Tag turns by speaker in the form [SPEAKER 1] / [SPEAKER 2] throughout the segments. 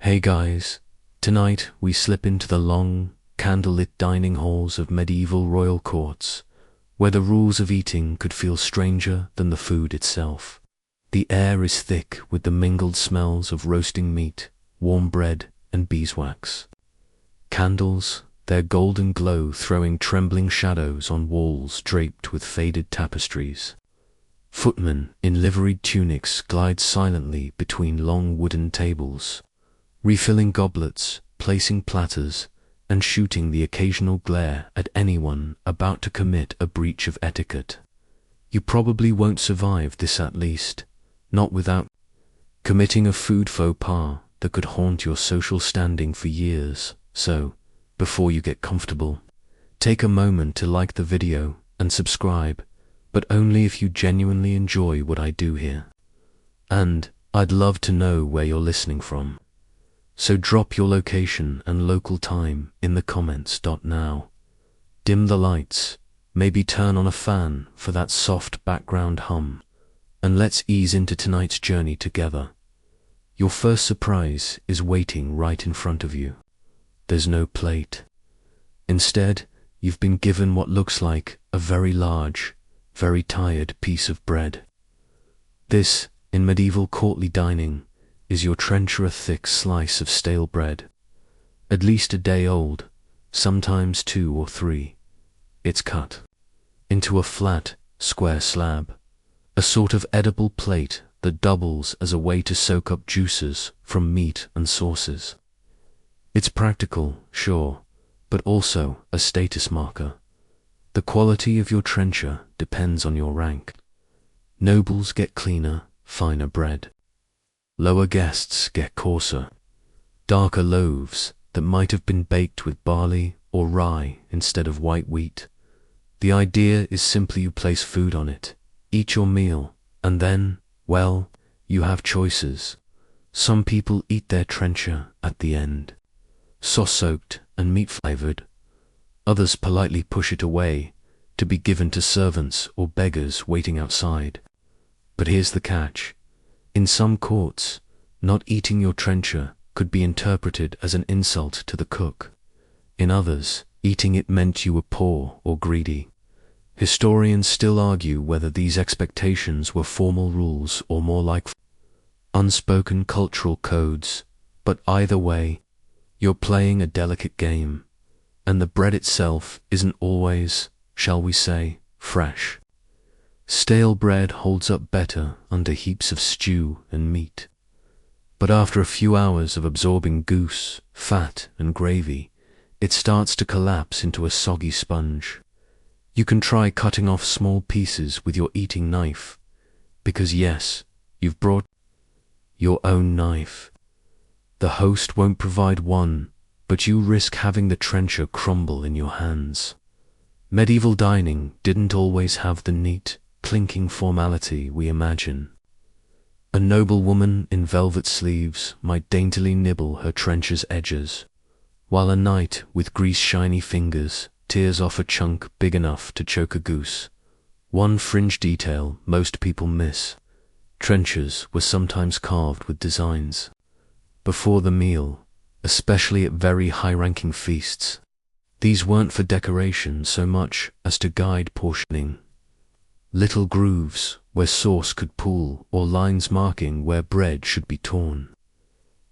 [SPEAKER 1] Hey guys, tonight we slip into the long, candlelit dining halls of medieval royal courts, where the rules of eating could feel stranger than the food itself. The air is thick with the mingled smells of roasting meat, warm bread, and beeswax. Candles, their golden glow throwing trembling shadows on walls draped with faded tapestries. Footmen in liveried tunics glide silently between long wooden tables, refilling goblets, placing platters, and shooting the occasional glare at anyone about to commit a breach of etiquette. You probably won't survive this, at least, not without committing a food faux pas that could haunt your social standing for years. So, before you get comfortable, take a moment to like the video and subscribe, but only if you genuinely enjoy what I do here. And I'd love to know where you're listening from. So drop your location and local time in the comments. Now, dim the lights, maybe turn on a fan for that soft background hum, and let's ease into tonight's journey together. Your first surprise is waiting right in front of you. There's no plate. Instead, you've been given what looks like a very large, very tired piece of bread. This, in medieval courtly dining, is your trencher, a thick slice of stale bread, at least a day old, sometimes 2 or 3. It's cut into a flat, square slab, a sort of edible plate that doubles as a way to soak up juices from meat and sauces. It's practical, sure, but also a status marker. The quality of your trencher depends on your rank. Nobles get cleaner, finer bread. Lower guests get coarser, darker loaves that might have been baked with barley or rye instead of white wheat. The idea is simply you place food on it, eat your meal, and then, well, you have choices. Some people eat their trencher at the end, sauce-soaked and meat-flavored. Others politely push it away to be given to servants or beggars waiting outside. But here's the catch. In some courts, not eating your trencher could be interpreted as an insult to the cook. In others, eating it meant you were poor or greedy. Historians still argue whether these expectations were formal rules or more like unspoken cultural codes, but either way, you're playing a delicate game, and the bread itself isn't always, shall we say, fresh. Stale bread holds up better under heaps of stew and meat. But after a few hours of absorbing goose, fat, and gravy, it starts to collapse into a soggy sponge. You can try cutting off small pieces with your eating knife, because yes, you've brought your own knife. The host won't provide one, but you risk having the trencher crumble in your hands. Medieval dining didn't always have the neat, clinking formality we imagine. A noblewoman in velvet sleeves might daintily nibble her trencher's edges, while a knight with grease-shiny fingers tears off a chunk big enough to choke a goose. One fringe detail most people miss: trenchers were sometimes carved with designs. Before the meal, especially at very high-ranking feasts, these weren't for decoration so much as to guide portioning. Little grooves where sauce could pool or lines marking where bread should be torn.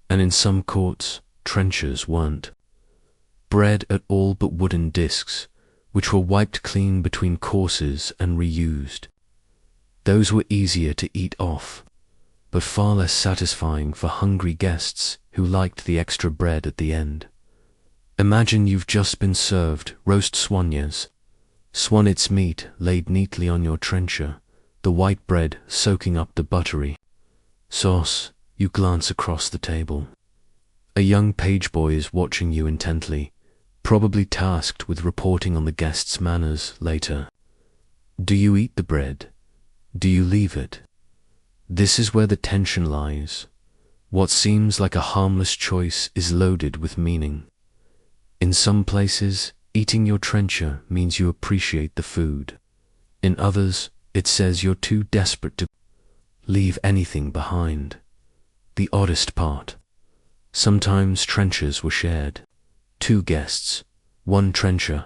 [SPEAKER 1] And in some courts, trenchers weren't bread at all but wooden discs, which were wiped clean between courses and reused. Those were easier to eat off, but far less satisfying for hungry guests who liked the extra bread at the end. Imagine you've just been served roast swannies, swanet's meat laid neatly on your trencher, the white bread soaking up the buttery sauce. You glance across the table. A young page boy is watching you intently, probably tasked with reporting on the guest's manners later. Do you eat the bread? Do you leave it? This is where the tension lies. What seems like a harmless choice is loaded with meaning. In some places, eating your trencher means you appreciate the food. In others, it says you're too desperate to leave anything behind. The oddest part: Sometimes trenchers were shared. 2 guests, 1 trencher,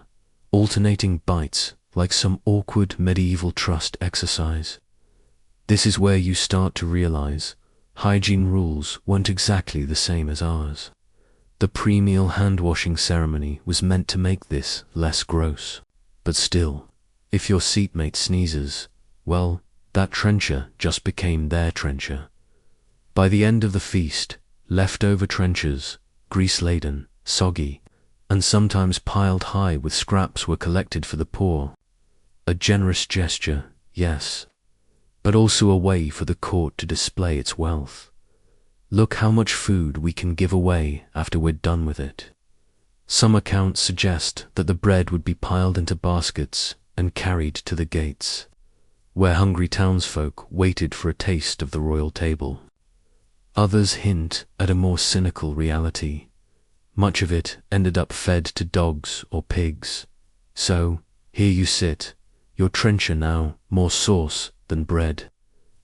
[SPEAKER 1] alternating bites like some awkward medieval trust exercise. This is where you start to realize hygiene rules weren't exactly the same as ours. The pre-meal hand-washing ceremony was meant to make this less gross. But still, if your seatmate sneezes, well, that trencher just became their trencher. By the end of the feast, leftover trenchers, grease-laden, soggy, and sometimes piled high with scraps were collected for the poor. A generous gesture, yes, but also a way for the court to display its wealth. Look how much food we can give away after we're done with it. Some accounts suggest that the bread would be piled into baskets and carried to the gates, where hungry townsfolk waited for a taste of the royal table. Others hint at a more cynical reality. Much of it ended up fed to dogs or pigs. So, here you sit, your trencher now more sauce than bread,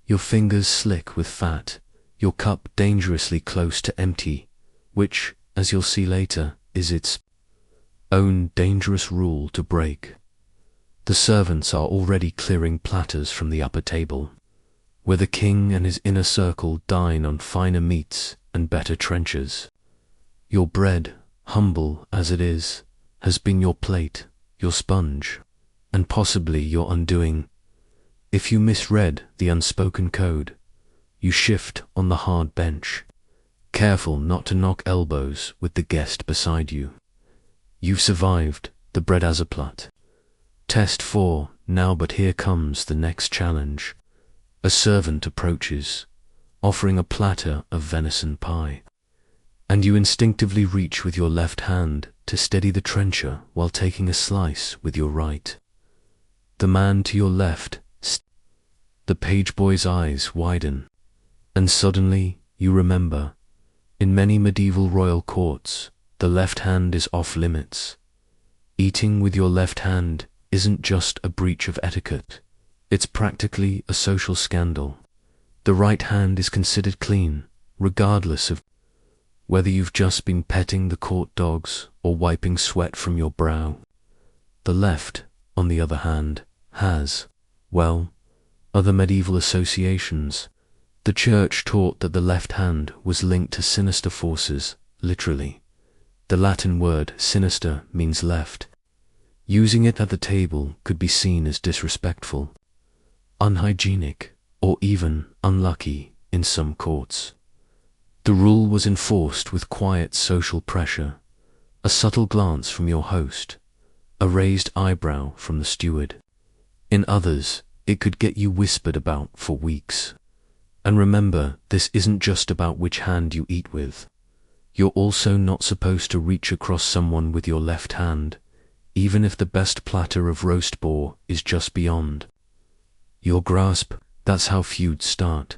[SPEAKER 1] your fingers slick with fat, your cup dangerously close to empty, which, as you'll see later, is its own dangerous rule to break. The servants are already clearing platters from the upper table, where the king and his inner circle dine on finer meats and better trenchers. Your bread, humble as it is, has been your plate, your sponge, and possibly your undoing. If you misread the unspoken code, you shift on the hard bench, careful not to knock elbows with the guest beside you. You've survived the Bredazaplat. Test 4 now, but here comes the next challenge. A servant approaches, offering a platter of venison pie, and you instinctively reach with your left hand to steady the trencher while taking a slice with your right. The man to your left, the page boy's eyes widen, and suddenly you remember, in many medieval royal courts, the left hand is off limits. Eating with your left hand isn't just a breach of etiquette, it's practically a social scandal. The right hand is considered clean, regardless of whether you've just been petting the court dogs or wiping sweat from your brow. The left, on the other hand, has, well, other medieval associations. The church taught that the left hand was linked to sinister forces, literally. The Latin word sinister means left. Using it at the table could be seen as disrespectful, unhygienic, or even unlucky in some courts. The rule was enforced with quiet social pressure, a subtle glance from your host, a raised eyebrow from the steward. In others, it could get you whispered about for weeks. And remember, this isn't just about which hand you eat with. You're also not supposed to reach across someone with your left hand, even if the best platter of roast boar is just beyond your grasp. That's how feuds start.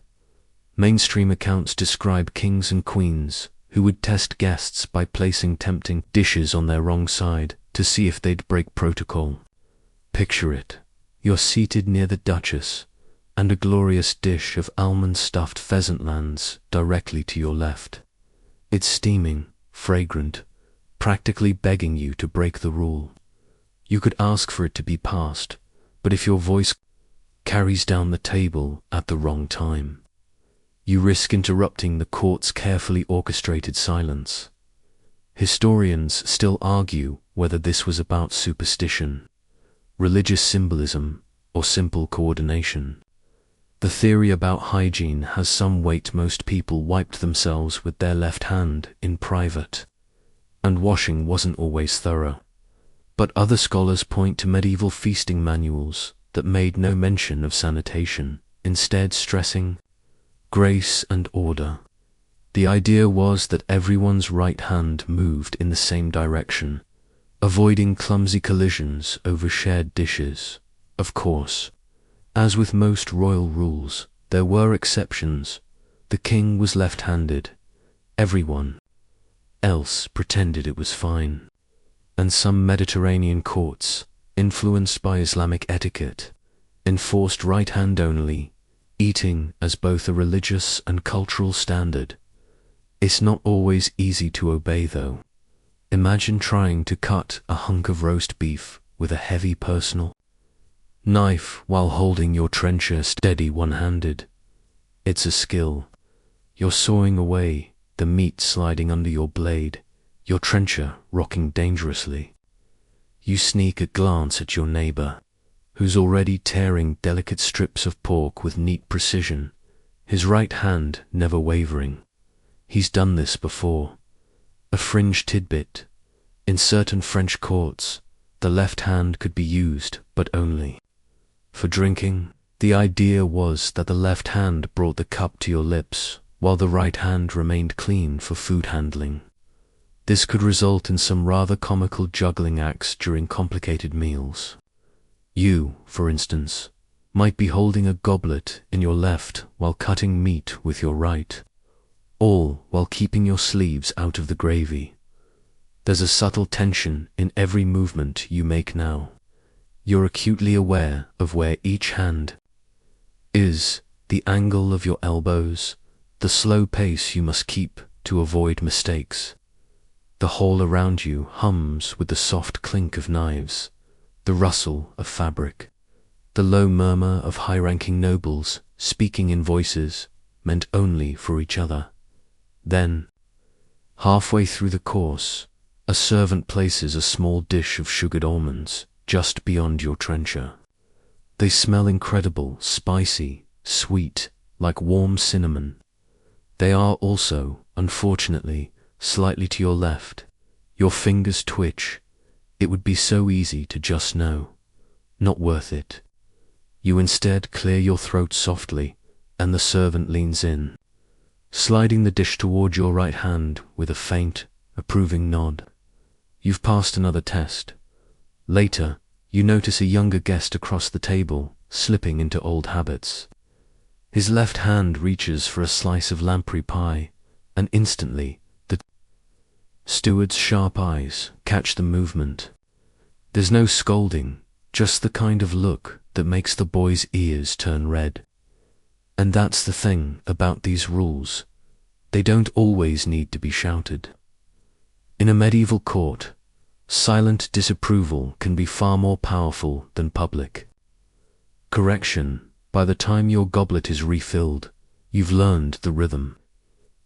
[SPEAKER 1] Mainstream accounts describe kings and queens who would test guests by placing tempting dishes on their wrong side to see if they'd break protocol. Picture it. You're seated near the Duchess, and a glorious dish of almond-stuffed pheasant lands directly to your left. It's steaming, fragrant, practically begging you to break the rule. You could ask for it to be passed, but if your voice carries down the table at the wrong time, you risk interrupting the court's carefully orchestrated silence. Historians still argue whether this was about superstition, religious symbolism, or simple coordination. The theory about hygiene has some weight. Most people wiped themselves with their left hand in private, and washing wasn't always thorough. But other scholars point to medieval feasting manuals that made no mention of sanitation, instead stressing grace and order. The idea was that everyone's right hand moved in the same direction, avoiding clumsy collisions over shared dishes. Of course, as with most royal rules, there were exceptions. The king was left-handed. Everyone else pretended it was fine. And some Mediterranean courts, influenced by Islamic etiquette, enforced right hand only, eating as both a religious and cultural standard. It's not always easy to obey, though. Imagine trying to cut a hunk of roast beef with a heavy personal knife while holding your trencher steady one-handed. It's a skill. You're sawing away, the meat sliding under your blade, your trencher rocking dangerously. You sneak a glance at your neighbor, who's already tearing delicate strips of pork with neat precision, his right hand never wavering. He's done this before. A fringe tidbit. In certain French courts, the left hand could be used, but only for drinking. The idea was that the left hand brought the cup to your lips, while the right hand remained clean for food handling. This could result in some rather comical juggling acts during complicated meals. You, for instance, might be holding a goblet in your left while cutting meat with your right, all while keeping your sleeves out of the gravy. There's a subtle tension in every movement you make now. You're acutely aware of where each hand is, the angle of your elbows, the slow pace you must keep to avoid mistakes. The hall around you hums with the soft clink of knives, the rustle of fabric, the low murmur of high-ranking nobles speaking in voices meant only for each other. Then, halfway through the course, a servant places a small dish of sugared almonds just beyond your trencher. They smell incredible, spicy, sweet, like warm cinnamon. They are also, unfortunately, slightly to your left. Your fingers twitch. It would be so easy to just know. Not worth it. You instead clear your throat softly, and the servant leans in, sliding the dish toward your right hand with a faint, approving nod. You've passed another test. Later, you notice a younger guest across the table, slipping into old habits. His left hand reaches for a slice of lamprey pie, and instantly, the steward's sharp eyes catch the movement. There's no scolding, just the kind of look that makes the boy's ears turn red. And that's the thing about these rules. They don't always need to be shouted. In a medieval court, silent disapproval can be far more powerful than public correction. By the time your goblet is refilled, you've learned the rhythm.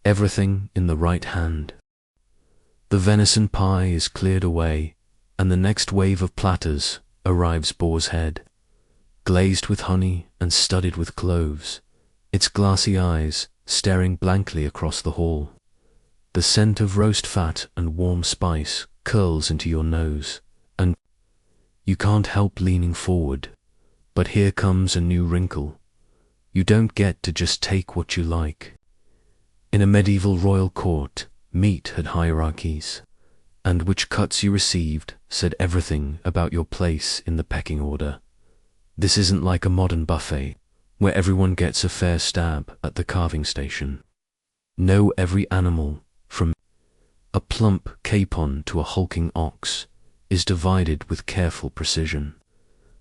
[SPEAKER 1] Everything in the right hand. The venison pie is cleared away, and the next wave of platters arrives boar's head, glazed with honey and studded with cloves, its glassy eyes staring blankly across the hall. The scent of roast fat and warm spice curls into your nose, and you can't help leaning forward. But here comes a new wrinkle. You don't get to just take what you like. In a medieval royal court, meat had hierarchies, and which cuts you received said everything about your place in the pecking order. This isn't like a modern buffet, where everyone gets a fair stab at the carving station. No, every animal, from a plump capon to a hulking ox, is divided with careful precision.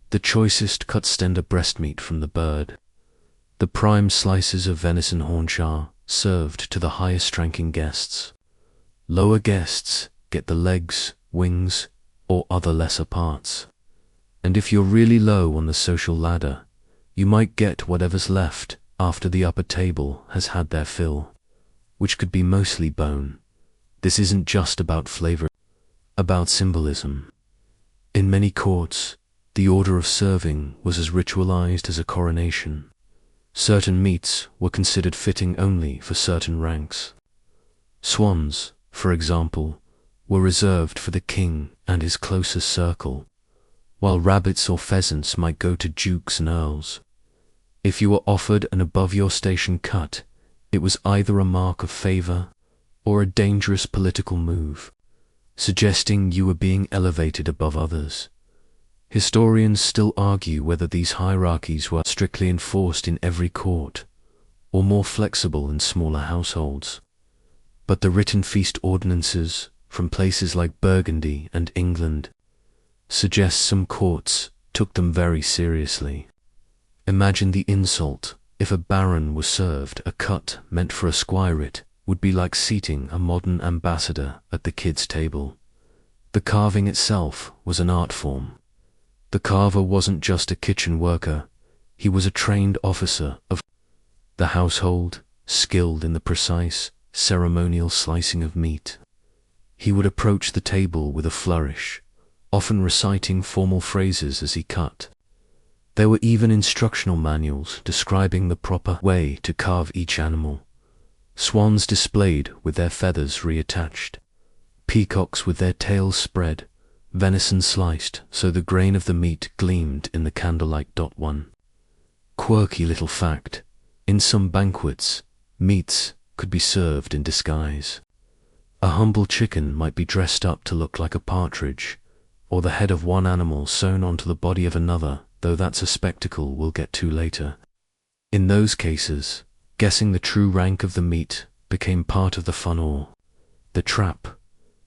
[SPEAKER 1] The choicest cuts tender breast meat from the bird. The prime slices of venison haunch are served to the highest-ranking guests. Lower guests get the legs, wings, or other lesser parts. And if you're really low on the social ladder, you might get whatever's left after the upper table has had their fill, which could be mostly bone. This isn't just about flavor, about symbolism. In many courts, the order of serving was as ritualized as a coronation. Certain meats were considered fitting only for certain ranks. Swans, for example, were reserved for the king and his closest circle, while rabbits or pheasants might go to dukes and earls. If you were offered an above-your-station cut, it was either a mark of favor or a dangerous political move, suggesting you were being elevated above others. Historians still argue whether these hierarchies were strictly enforced in every court, or more flexible in smaller households. But the written feast ordinances from places like Burgundy and England suggest some courts took them very seriously. Imagine the insult if a baron was served a cut meant for a squirette would be like seating a modern ambassador at the kids' table. The carving itself was an art form. The carver wasn't just a kitchen worker, he was a trained officer of the household, skilled in the precise, ceremonial slicing of meat. He would approach the table with a flourish, often reciting formal phrases as he cut. There were even instructional manuals describing the proper way to carve each animal. Swans displayed with their feathers reattached, peacocks with their tails spread, venison sliced so the grain of the meat gleamed in the candlelight. One quirky little fact: in some banquets, meats could be served in disguise. A humble chicken might be dressed up to look like a partridge, or the head of one animal sewn onto the body of another, though that's a spectacle we'll get to later. In those cases, guessing the true rank of the meat became part of the fun or the trap.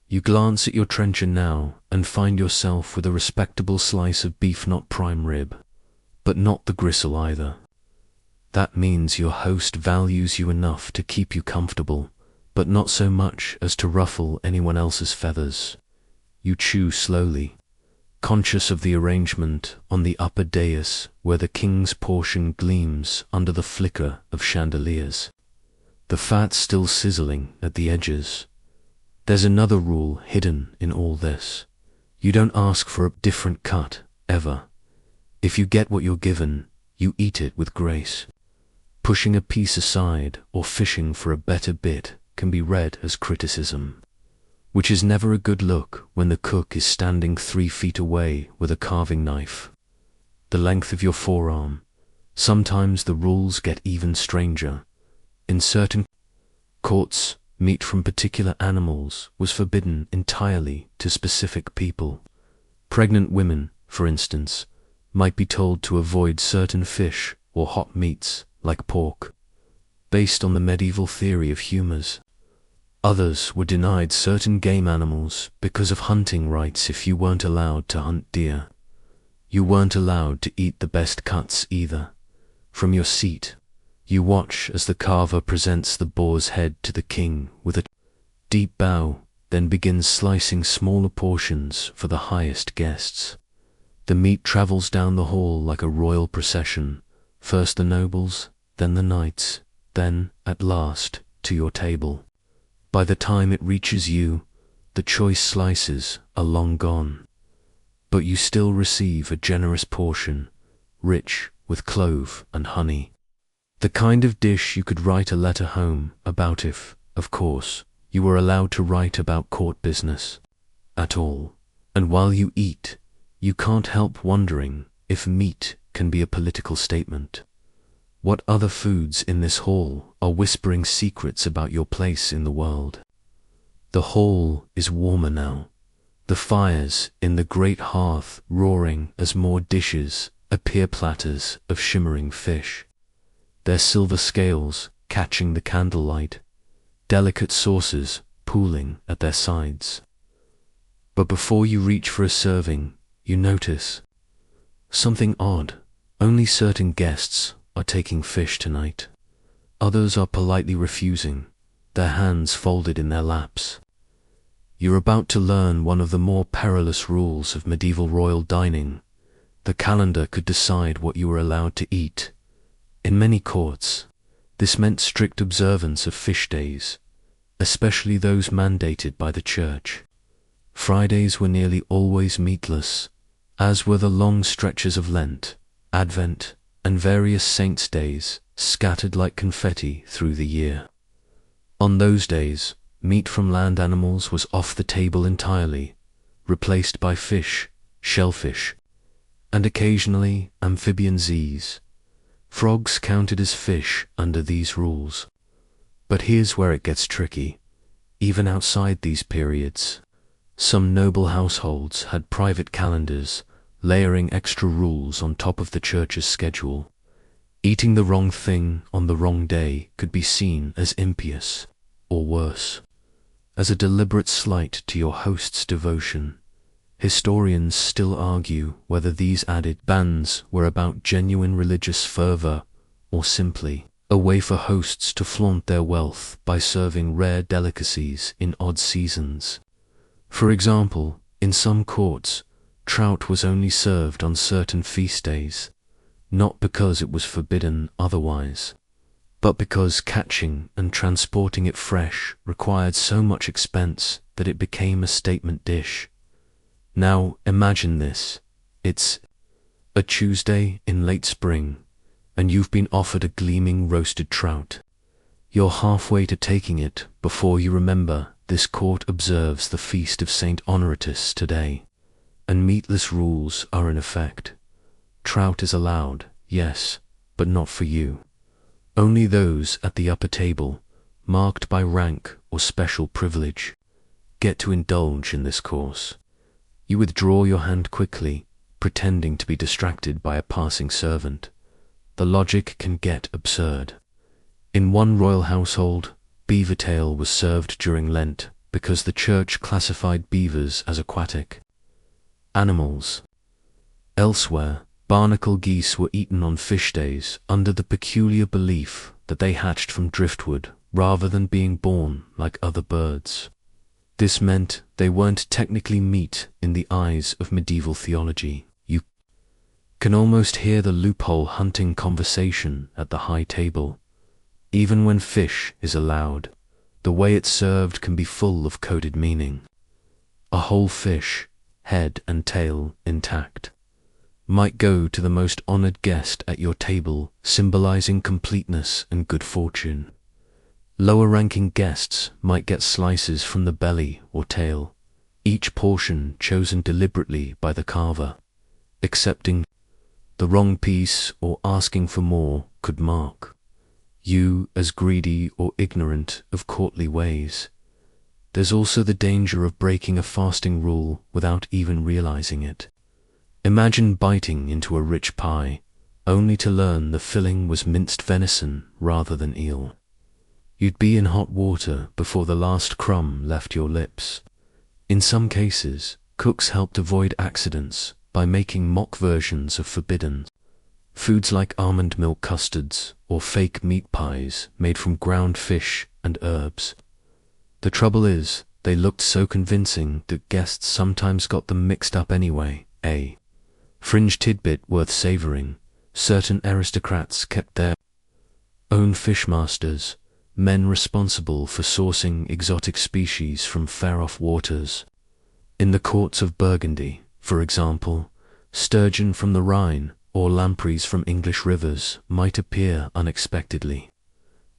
[SPEAKER 1] You glance at your trencher now and find yourself with a respectable slice of beef, not prime rib, but not the gristle either. That means your host values you enough to keep you comfortable, but not so much as to ruffle anyone else's feathers. You chew slowly, conscious of the arrangement on the upper dais where the king's portion gleams under the flicker of chandeliers. The fat still sizzling at the edges. There's another rule hidden in all this. You don't ask for a different cut, ever. If you get what you're given, you eat it with grace. Pushing a piece aside or fishing for a better bit can be read as criticism, which is never a good look when the cook is standing 3 feet away with a carving knife, the length of your forearm. Sometimes the rules get even stranger. In certain courts, meat from particular animals was forbidden entirely to specific people. Pregnant women, for instance, might be told to avoid certain fish or hot meats, like pork, based on the medieval theory of humors. Others were denied certain game animals because of hunting rights. If you weren't allowed to hunt deer, you weren't allowed to eat the best cuts either. From your seat, you watch as the carver presents the boar's head to the king with a deep bow, then begins slicing smaller portions for the highest guests. The meat travels down the hall like a royal procession, first the nobles, then the knights, then, at last, to your table. By the time it reaches you, the choice slices are long gone, but you still receive a generous portion, rich with clove and honey. The kind of dish you could write a letter home about if, of course, you were allowed to write about court business at all. And while you eat, you can't help wondering if meat can be a political statement. What other foods in this hall are whispering secrets about your place in the world? The hall is warmer now, the fires in the great hearth roaring as more dishes appear, platters of shimmering fish, their silver scales catching the candlelight, delicate sauces pooling at their sides. But before you reach for a serving, you notice something odd. Only certain guests are taking fish tonight. Others are politely refusing, their hands folded in their laps. You're about to learn one of the more perilous rules of medieval royal dining. The calendar could decide what you were allowed to eat. In many courts, this meant strict observance of fish days, especially those mandated by the church. Fridays were nearly always meatless, as were the long stretches of Lent, Advent, and various saints' days scattered like confetti through the year. On those days, meat from land animals was off the table entirely, replaced by fish, shellfish, and occasionally amphibian Z's. Frogs counted as fish under these rules. But here's where it gets tricky. Even outside these periods, some noble households had private calendars, layering extra rules on top of the church's schedule. Eating the wrong thing on the wrong day could be seen as impious, or worse, as a deliberate slight to your host's devotion. Historians still argue whether these added bans were about genuine religious fervor or simply a way for hosts to flaunt their wealth by serving rare delicacies in odd seasons. For example, in some courts, trout was only served on certain feast days, not because it was forbidden otherwise, but because catching and transporting it fresh required so much expense that it became a statement dish. Now imagine this. It's a Tuesday in late spring, and you've been offered a gleaming roasted trout. You're halfway to taking it before you remember this court observes the feast of Saint Honoritus today, and meatless rules are in effect. Trout is allowed, yes, but not for you. Only those at the upper table, marked by rank or special privilege, get to indulge in this course. You withdraw your hand quickly, pretending to be distracted by a passing servant. The logic can get absurd. In one royal household, beaver tail was served during Lent because the church classified beavers as aquatic animals. Elsewhere, barnacle geese were eaten on fish days under the peculiar belief that they hatched from driftwood rather than being born like other birds. This meant they weren't technically meat in the eyes of medieval theology. You can almost hear the loophole hunting conversation at the high table. Even when fish is allowed, the way it's served can be full of coded meaning. A whole fish, head and tail intact, might go to the most honored guest at your table, symbolizing completeness and good fortune. Lower-ranking guests might get slices from the belly or tail, each portion chosen deliberately by the carver. Accepting the wrong piece or asking for more could mark you as greedy or ignorant of courtly ways. There's also the danger of breaking a fasting rule without even realizing it. Imagine biting into a rich pie, only to learn the filling was minced venison rather than eel. You'd be in hot water before the last crumb left your lips. In some cases, cooks helped avoid accidents by making mock versions of forbidden foods like almond milk custards or fake meat pies made from ground fish and herbs. The trouble is, they looked so convincing that guests sometimes got them mixed up anyway. A fringe tidbit worth savoring: certain aristocrats kept their own fishmasters, men responsible for sourcing exotic species from far-off waters. In the courts of Burgundy, for example, sturgeon from the Rhine or lampreys from English rivers might appear unexpectedly,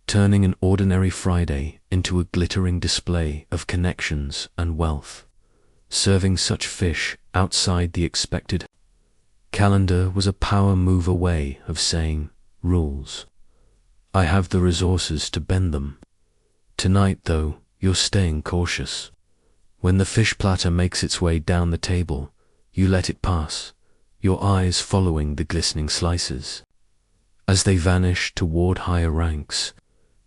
[SPEAKER 1] turning an ordinary Friday into a glittering display of connections and wealth. Serving such fish outside the expected calendar was a power move away of saying, rules, I have the resources to bend them. Tonight, though, you're staying cautious. When the fish platter makes its way down the table, you let it pass, your eyes following the glistening slices. As they vanish toward higher ranks,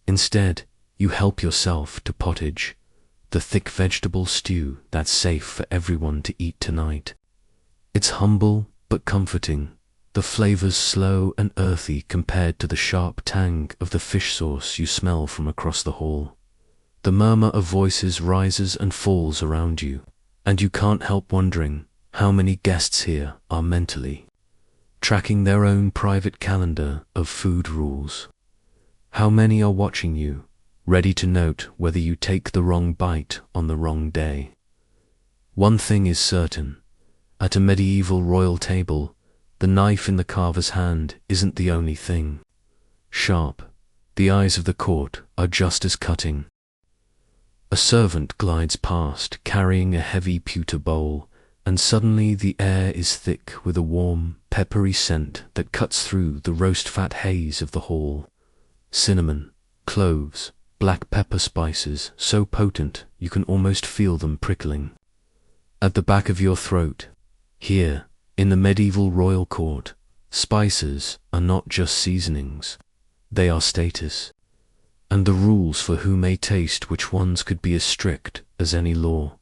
[SPEAKER 1] instead, you help yourself to pottage, the thick vegetable stew that's safe for everyone to eat tonight. It's humble but comforting, the flavors slow and earthy compared to the sharp tang of the fish sauce you smell from across the hall. The murmur of voices rises and falls around you, and you can't help wondering how many guests here are mentally tracking their own private calendar of food rules. How many are watching you, ready to note whether you take the wrong bite on the wrong day? One thing is certain: at a medieval royal table, the knife in the carver's hand isn't the only thing sharp. The eyes of the court are just as cutting. A servant glides past, carrying a heavy pewter bowl, and suddenly the air is thick with a warm, peppery scent that cuts through the roast-fat haze of the hall. Cinnamon, cloves, black pepper spices so potent you can almost feel them prickling at the back of your throat. Here, in the medieval royal court, spices are not just seasonings, they are status, and the rules for who may taste which ones could be as strict as any law.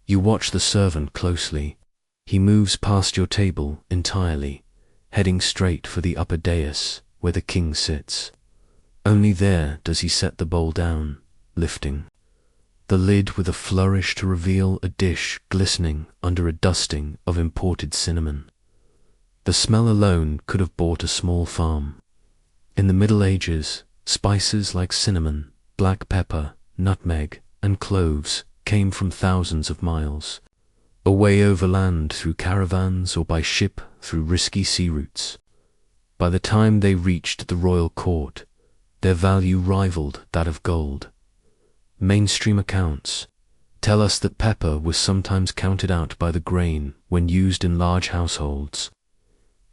[SPEAKER 1] You watch the servant closely. He moves past your table entirely, heading straight for the upper dais where the king sits. Only there does he set the bowl down, lifting the lid with a flourish to reveal a dish glistening under a dusting of imported cinnamon. The smell alone could have bought a small farm. In the Middle Ages, spices like cinnamon, black pepper, nutmeg, and cloves came from thousands of miles, away overland through caravans or by ship through risky sea routes. By the time they reached the royal court, their value rivaled that of gold. Mainstream accounts tell us that pepper was sometimes counted out by the grain when used in large households.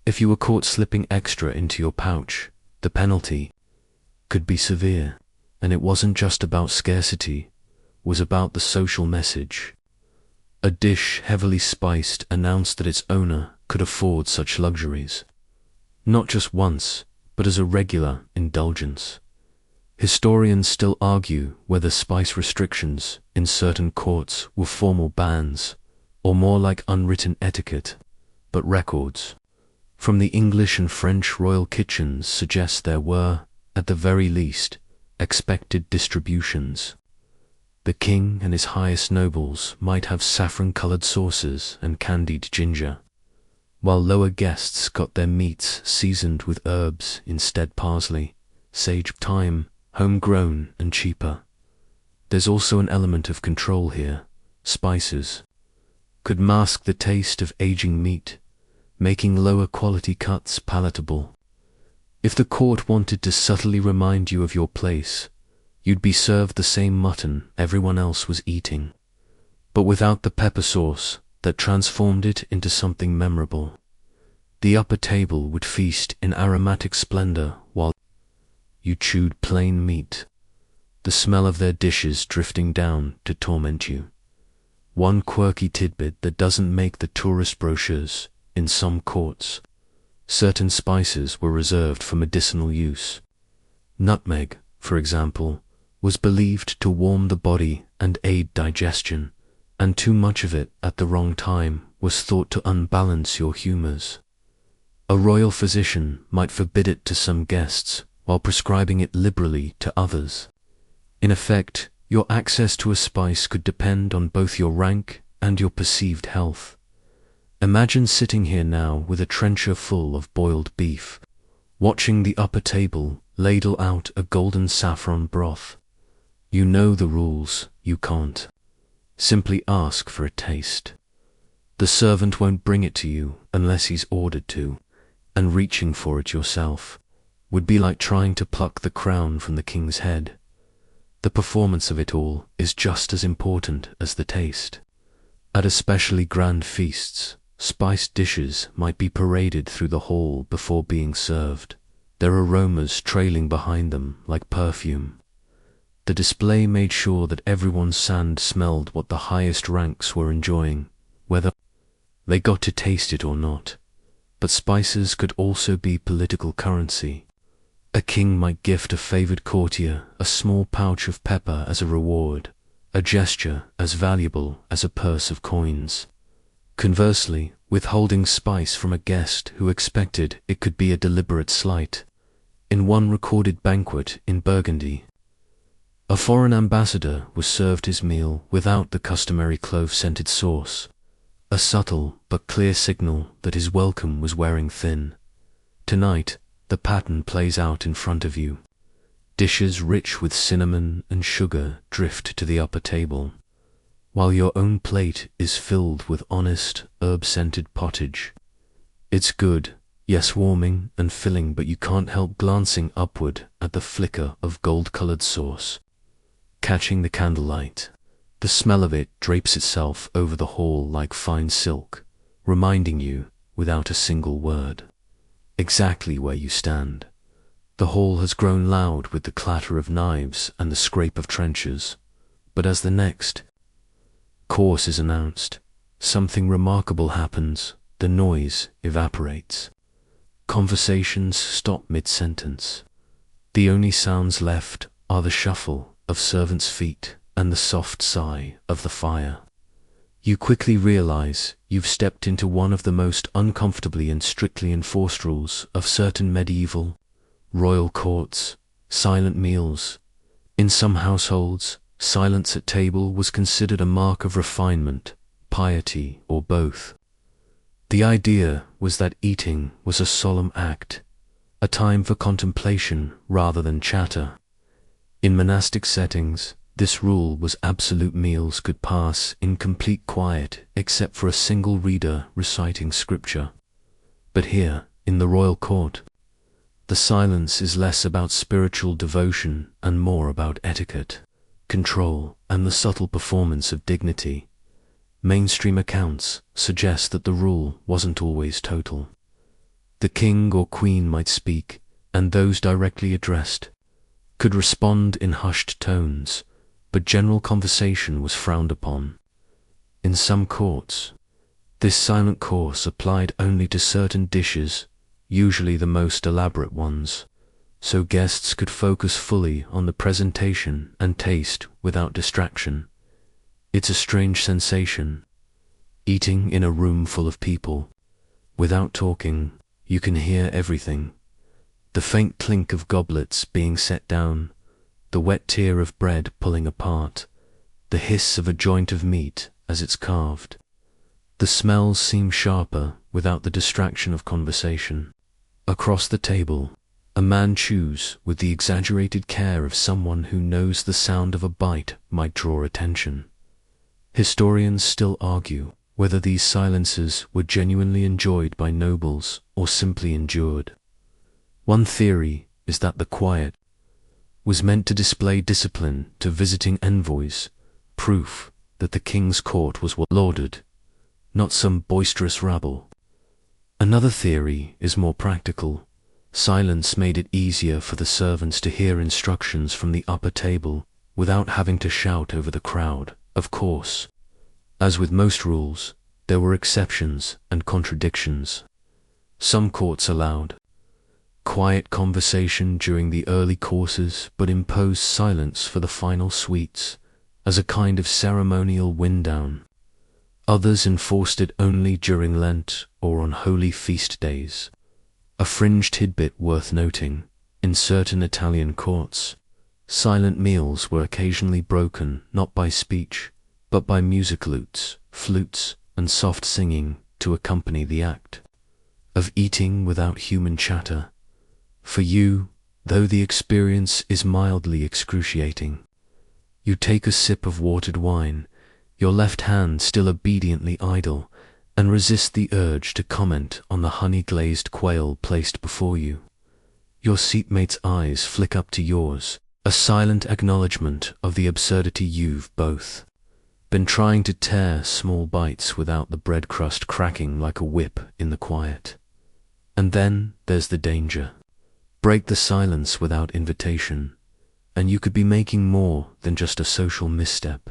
[SPEAKER 1] If you were caught slipping extra into your pouch, the penalty could be severe, and it wasn't just about scarcity, it was about the social message. A dish heavily spiced announced that its owner could afford such luxuries, not just once, but as a regular indulgence. Historians still argue whether spice restrictions in certain courts were formal bans, or more like unwritten etiquette, but records from the English and French royal kitchens suggest there were, at the very least, expected distributions. The king and his highest nobles might have saffron-colored sauces and candied ginger, while lower guests got their meats seasoned with herbs instead: parsley, sage, thyme, homegrown and cheaper. There's also an element of control here. Spices could mask the taste of aging meat, making lower quality cuts palatable. If the court wanted to subtly remind you of your place, you'd be served the same mutton everyone else was eating, but without the pepper sauce that transformed it into something memorable. The upper table would feast in aromatic splendor while you chewed plain meat, the smell of their dishes drifting down to torment you. One quirky tidbit that doesn't make the tourist brochures: in some courts, certain spices were reserved for medicinal use. Nutmeg, for example, was believed to warm the body and aid digestion, and too much of it at the wrong time was thought to unbalance your humors. A royal physician might forbid it to some guests while prescribing it liberally to others. In effect, your access to a spice could depend on both your rank and your perceived health. Imagine sitting here now with a trencher full of boiled beef, watching the upper table ladle out a golden saffron broth. You know the rules: you can't simply ask for a taste. The servant won't bring it to you unless he's ordered to, and reaching for it yourself would be like trying to pluck the crown from the king's head. The performance of it all is just as important as the taste. At especially grand feasts, spiced dishes might be paraded through the hall before being served, their aromas trailing behind them like perfume. The display made sure that everyone's sand smelled what the highest ranks were enjoying, whether they got to taste it or not. But spices could also be political currency. A king might gift a favored courtier a small pouch of pepper as a reward, a gesture as valuable as a purse of coins. Conversely, withholding spice from a guest who expected it could be a deliberate slight. In one recorded banquet in Burgundy, a foreign ambassador was served his meal without the customary clove-scented sauce, a subtle but clear signal that his welcome was wearing thin. Tonight, the pattern plays out in front of you. Dishes rich with cinnamon and sugar drift to the upper table, while your own plate is filled with honest, herb-scented pottage. It's good, yes, warming and filling, but you can't help glancing upward at the flicker of gold-colored sauce catching the candlelight. The smell of it drapes itself over the hall like fine silk, reminding you, without a single word, exactly where you stand. The hall has grown loud with the clatter of knives and the scrape of trenchers, but as the next course is announced, something remarkable happens. The noise evaporates. Conversations stop mid-sentence. The only sounds left are the shuffle of servants' feet and the soft sigh of the fire. You quickly realize you've stepped into one of the most uncomfortably and strictly enforced rules of certain medieval royal courts: Silent meals. In some households, silence at table was considered a mark of refinement, piety, or both. The idea was that eating was a solemn act, a time for contemplation rather than chatter. In monastic settings, this rule was absolute. Meals could pass in complete quiet except for a single reader reciting scripture. But here, in the royal court, the silence is less about spiritual devotion and more about etiquette, control, and the subtle performance of dignity. Mainstream accounts suggest that the rule wasn't always total. The king or queen might speak, and those directly addressed could respond in hushed tones, but general conversation was frowned upon. In some courts, this silent course applied only to certain dishes, usually the most elaborate ones, so guests could focus fully on the presentation and taste without distraction. It's a strange sensation, eating in a room full of people. Without talking, you can hear everything. The faint clink of goblets being set down, the wet tear of bread pulling apart, the hiss of a joint of meat as it's carved. The smells seem sharper without the distraction of conversation. Across the table, a man chews with the exaggerated care of someone who knows the sound of a bite might draw attention. Historians still argue whether these silences were genuinely enjoyed by nobles or simply endured. One theory is that the quiet was meant to display discipline to visiting envoys, proof that the king's court was well lauded, not some boisterous rabble. Another theory is more practical. Silence made it easier for the servants to hear instructions from the upper table without having to shout over the crowd. Of course, as with most rules, there were exceptions and contradictions. Some courts allowed quiet conversation during the early courses but imposed silence for the final sweets as a kind of ceremonial wind-down. Others enforced it only during Lent or on holy feast days. A fringe tidbit worth noting, in certain Italian courts, silent meals were occasionally broken not by speech, but by music lutes, flutes, and soft singing to accompany the act of eating without human chatter. For you, though the experience is mildly excruciating, you take a sip of watered wine, your left hand still obediently idle, and resist the urge to comment on the honey-glazed quail placed before you. Your seatmate's eyes flick up to yours, a silent acknowledgement of the absurdity you've both been trying to tear small bites without the bread crust cracking like a whip in the quiet. And then there's the danger. Break the silence without invitation, and you could be making more than just a social misstep.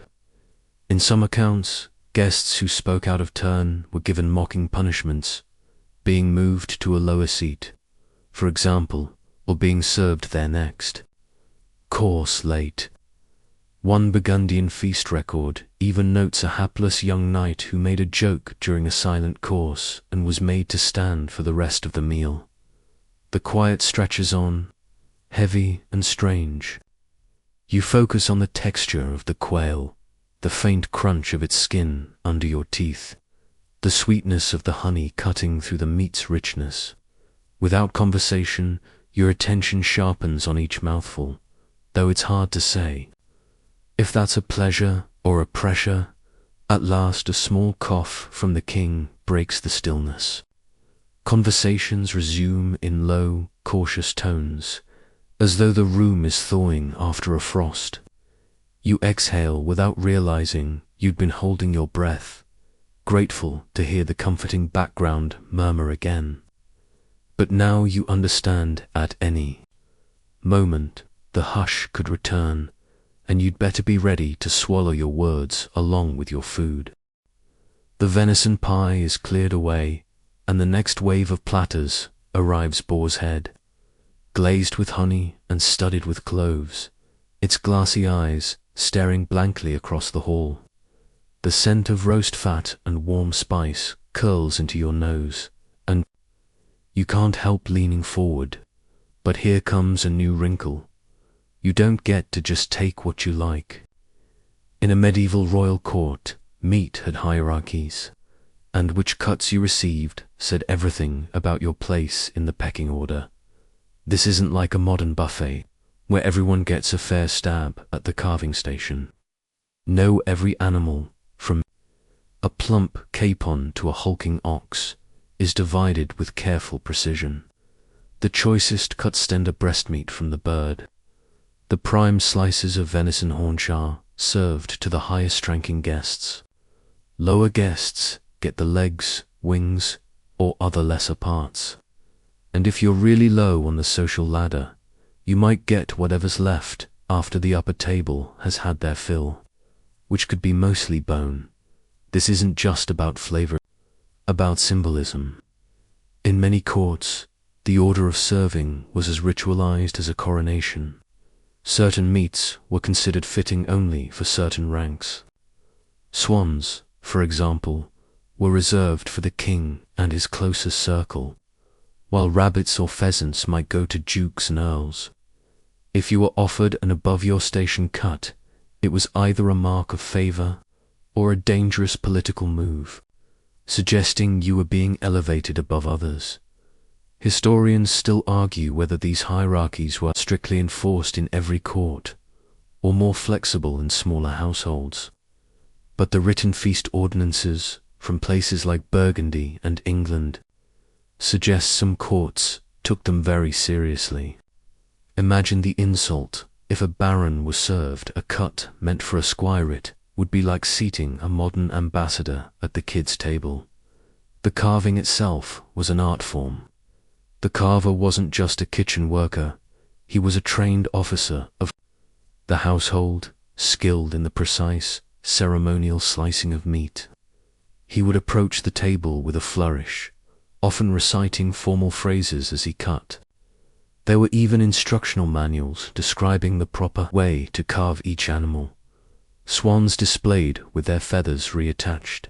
[SPEAKER 1] In some accounts, guests who spoke out of turn were given mocking punishments, being moved to a lower seat, for example, or being served there next. Course late. One Burgundian feast record even notes a hapless young knight who made a joke during a silent course and was made to stand for the rest of the meal. The quiet stretches on, heavy and strange. You focus on the texture of the quail, the faint crunch of its skin under your teeth, the sweetness of the honey cutting through the meat's richness. Without conversation, your attention sharpens on each mouthful, though it's hard to say if that's a pleasure or a pressure. At last a small cough from the king breaks the stillness. Conversations resume in low, cautious tones, as though the room is thawing after a frost. You exhale without realizing you'd been holding your breath, grateful to hear the comforting background murmur again. But now you understand at any moment the hush could return, and you'd better be ready to swallow your words along with your food. The venison pie is cleared away, and the next wave of platters arrives boar's head, glazed with honey and studded with cloves, its glassy eyes staring blankly across the hall. The scent of roast fat and warm spice curls into your nose, and you can't help leaning forward. But here comes a new wrinkle. You don't get to just take what you like. In a medieval royal court, meat had hierarchies, and which cuts you received said everything about your place in the pecking order. This isn't like a modern buffet, where everyone gets a fair stab at the carving station. No, every animal, from a plump capon to a hulking ox, is divided with careful precision. The choicest cuts tender breast meat from the bird. The prime slices of venison haunch are served to the highest-ranking guests. Lower guests get the legs, wings, or other lesser parts. And if you're really low on the social ladder, you might get whatever's left after the upper table has had their fill, which could be mostly bone. This isn't just about flavor, about symbolism. In many courts, the order of serving was as ritualized as a coronation. Certain meats were considered fitting only for certain ranks. Swans, for example, were reserved for the king and his closest circle, while rabbits or pheasants might go to dukes and earls. If you were offered an above-your-station cut, it was either a mark of favor or a dangerous political move, suggesting you were being elevated above others. Historians still argue whether these hierarchies were strictly enforced in every court, or more flexible in smaller households. But the written feast ordinances from places like Burgundy and England suggest some courts took them very seriously. Imagine the insult if a baron was served a cut meant for a squirette would be like seating a modern ambassador at the kids' table. The carving itself was an art form. The carver wasn't just a kitchen worker, he was a trained officer of the household, skilled in the precise, ceremonial slicing of meat. He would approach the table with a flourish, often reciting formal phrases as he cut. There were even instructional manuals describing the proper way to carve each animal. Swans displayed with their feathers reattached,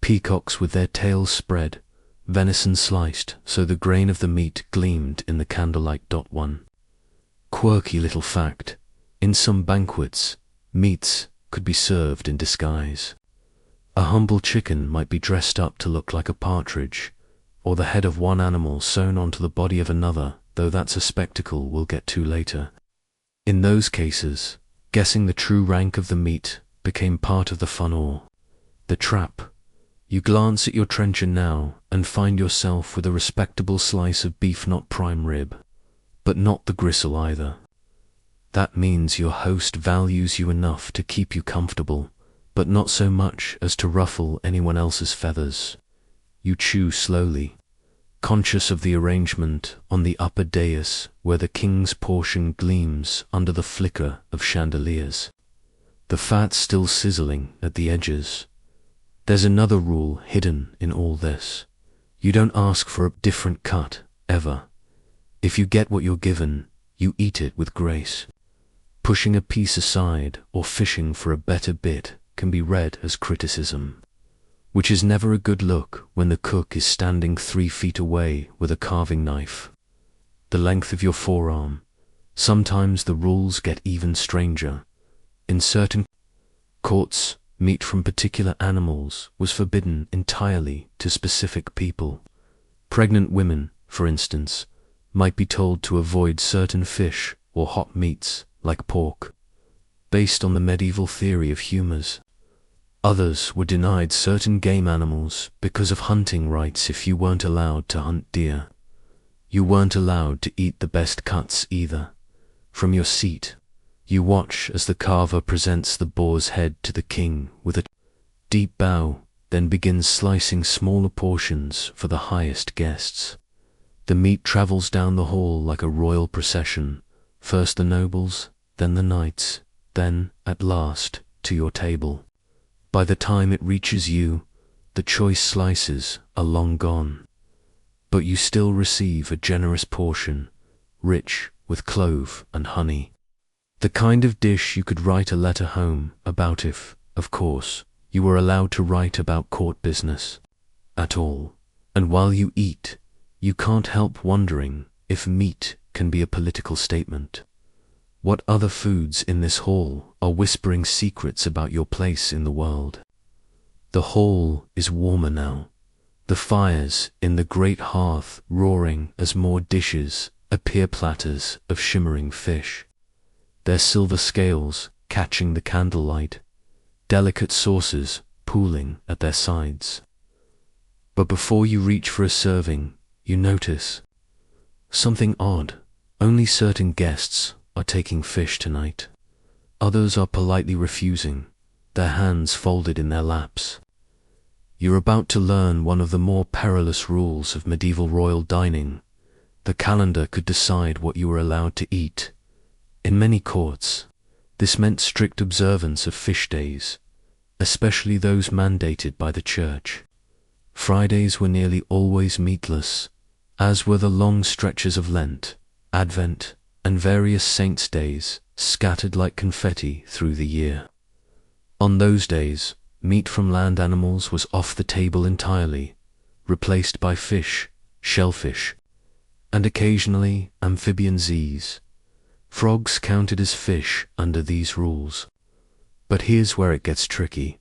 [SPEAKER 1] peacocks with their tails spread, venison sliced so the grain of the meat gleamed in the candlelight. One quirky little fact: in some banquets, meats could be served in disguise. A humble chicken might be dressed up to look like a partridge, or the head of one animal sewn onto the body of another, though that's a spectacle we'll get to later. In those cases, guessing the true rank of the meat became part of the fun or the trap. You glance at your trencher now and find yourself with a respectable slice of beef, not prime rib, but not the gristle either. That means your host values you enough to keep you comfortable, but not so much as to ruffle anyone else's feathers. You chew slowly, conscious of the arrangement on the upper dais where the king's portion gleams under the flicker of chandeliers, the fat still sizzling at the edges. There's another rule hidden in all this. You don't ask for a different cut, ever. If you get what you're given, you eat it with grace. Pushing a piece aside or fishing for a better bit can be read as criticism, which is never a good look when the cook is standing 3 feet away with a carving knife, the length of your forearm. Sometimes the rules get even stranger. In certain courts, meat from particular animals was forbidden entirely to specific people. Pregnant women, for instance, might be told to avoid certain fish or hot meats, like pork, based on the medieval theory of humors. Others were denied certain game animals because of hunting rights. If you weren't allowed to hunt deer, you weren't allowed to eat the best cuts either. From your seat, you watch as the carver presents the boar's head to the king with a deep bow, then begins slicing smaller portions for the highest guests. The meat travels down the hall like a royal procession, first the nobles, then the knights, then, at last, to your table. By the time it reaches you, the choice slices are long gone, but you still receive a generous portion, rich with clove and honey. The kind of dish you could write a letter home about if, of course, you were allowed to write about court business at all. And while you eat, you can't help wondering if meat can be a political statement. What other foods in this hall are whispering secrets about your place in the world? The hall is warmer now, the fires in the great hearth roaring as more dishes appear, platters of shimmering fish, their silver scales catching the candlelight, delicate sauces pooling at their sides. But before you reach for a serving, you notice something odd. Only certain guests are taking fish tonight. Others are politely refusing, their hands folded in their laps. You're about to learn one of the more perilous rules of medieval royal dining. The calendar could decide what you were allowed to eat. In many courts, this meant strict observance of fish days, especially those mandated by the church. Fridays were nearly always meatless, as were the long stretches of Lent, Advent, and various saints' days scattered like confetti through the year. On those days, meat from land animals was off the table entirely, replaced by fish, shellfish, and occasionally amphibian Z's. Frogs counted as fish under these rules. But here's where it gets tricky.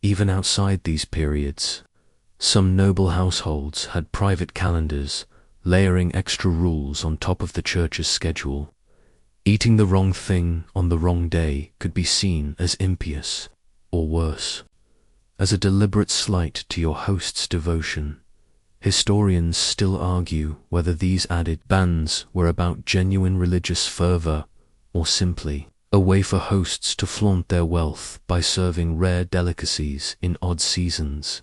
[SPEAKER 1] Even outside these periods, some noble households had private calendars, layering extra rules on top of the church's schedule. Eating the wrong thing on the wrong day could be seen as impious, or worse, as a deliberate slight to your host's devotion. Historians still argue whether these added bans were about genuine religious fervor or simply a way for hosts to flaunt their wealth by serving rare delicacies in odd seasons.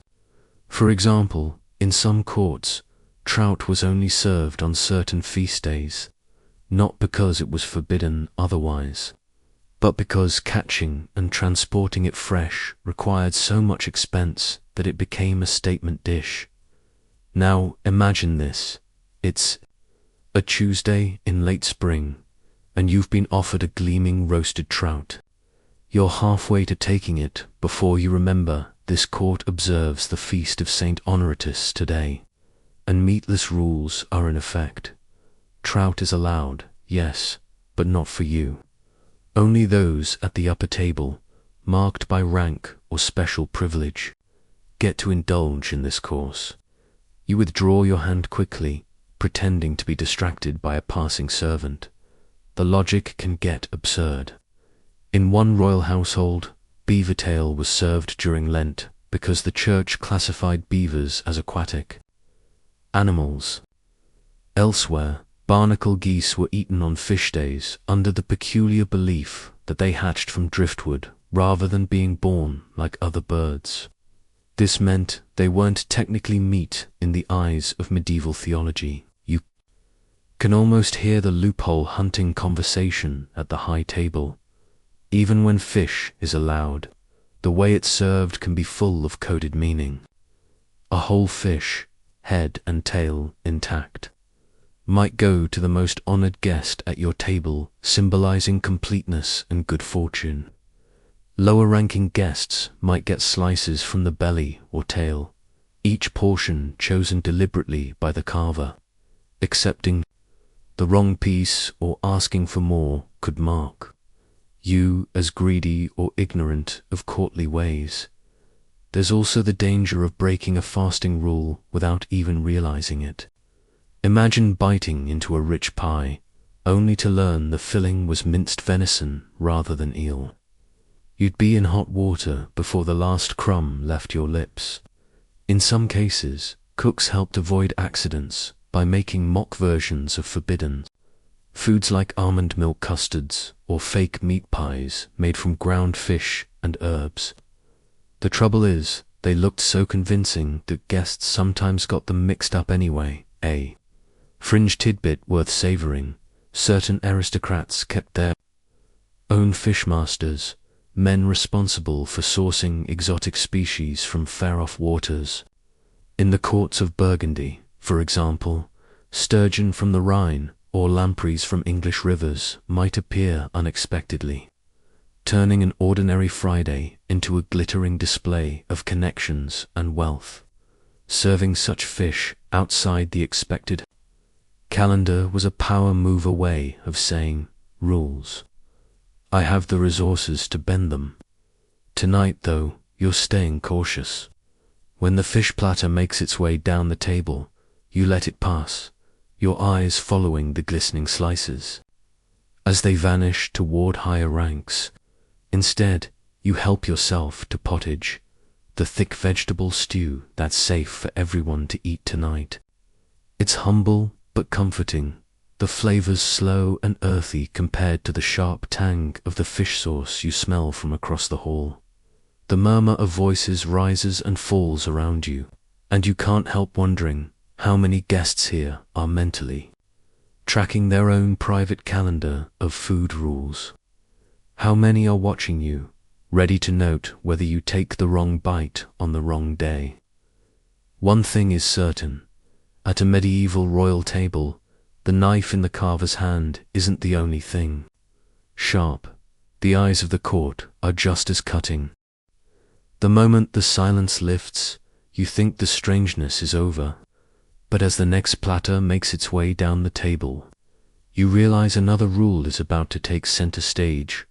[SPEAKER 1] For example, in some courts, trout was only served on certain feast days, not because it was forbidden otherwise, but because catching and transporting it fresh required so much expense that it became a statement dish. Now imagine this. It's a Tuesday in late spring, and you've been offered a gleaming roasted trout. You're halfway to taking it before you remember this court observes the feast of Saint Honoritus today, and meatless rules are in effect. Trout is allowed, yes, but not for you. Only those at the upper table, marked by rank or special privilege, get to indulge in this course. You withdraw your hand quickly, pretending to be distracted by a passing servant. The logic can get absurd. In one royal household, beaver tail was served during Lent because the church classified beavers as aquatic animals. Elsewhere, barnacle geese were eaten on fish days under the peculiar belief that they hatched from driftwood rather than being born like other birds. This meant they weren't technically meat in the eyes of medieval theology. You can almost hear the loophole hunting conversation at the high table. Even when fish is allowed, the way it's served can be full of coded meaning. A whole fish, head and tail intact, might go to the most honored guest at your table, symbolizing completeness and good fortune. Lower-ranking guests might get slices from the belly or tail, each portion chosen deliberately by the carver. Accepting the wrong piece or asking for more could mark you as greedy or ignorant of courtly ways. There's also the danger of breaking a fasting rule without even realizing it. Imagine biting into a rich pie, only to learn the filling was minced venison rather than eel. You'd be in hot water before the last crumb left your lips. In some cases, cooks helped avoid accidents by making mock versions of forbidden foods like almond milk custards or fake meat pies made from ground fish and herbs. The trouble is, they looked so convincing that guests sometimes got them mixed up anyway. A fringe tidbit worth savoring: certain aristocrats kept their own fishmasters, men responsible for sourcing exotic species from far-off waters. In the courts of Burgundy, for example, sturgeon from the Rhine or lampreys from English rivers might appear unexpectedly, turning an ordinary Friday into a glittering display of connections and wealth. Serving such fish outside the expected calendar was a power move away of saying rules. I have the resources to bend them. Tonight, though, you're staying cautious. When the fish platter makes its way down the table, you let it pass, your eyes following the glistening slices. As they vanish toward higher ranks, instead, you help yourself to pottage, the thick vegetable stew that's safe for everyone to eat tonight. It's humble but comforting, the flavors slow and earthy compared to the sharp tang of the fish sauce you smell from across the hall. The murmur of voices rises and falls around you, and you can't help wondering how many guests here are mentally tracking their own private calendar of food rules. How many are watching you, ready to note whether you take the wrong bite on the wrong day. One thing is certain, at a medieval royal table, the knife in the carver's hand isn't the only thing. Sharp, the eyes of the court are just as cutting. The moment the silence lifts, you think the strangeness is over, but as the next platter makes its way down the table, you realize another rule is about to take center stage,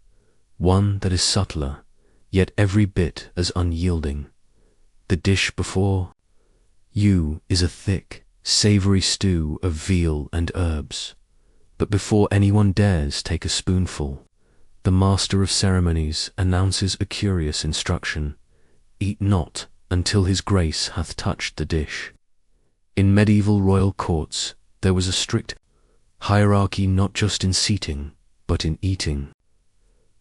[SPEAKER 1] one that is subtler, yet every bit as unyielding. The dish before you is a thick, savory stew of veal and herbs, but before anyone dares take a spoonful, the master of ceremonies announces a curious instruction: eat not until his grace hath touched the dish. In medieval royal courts, there was a strict hierarchy not just in seating, but in eating.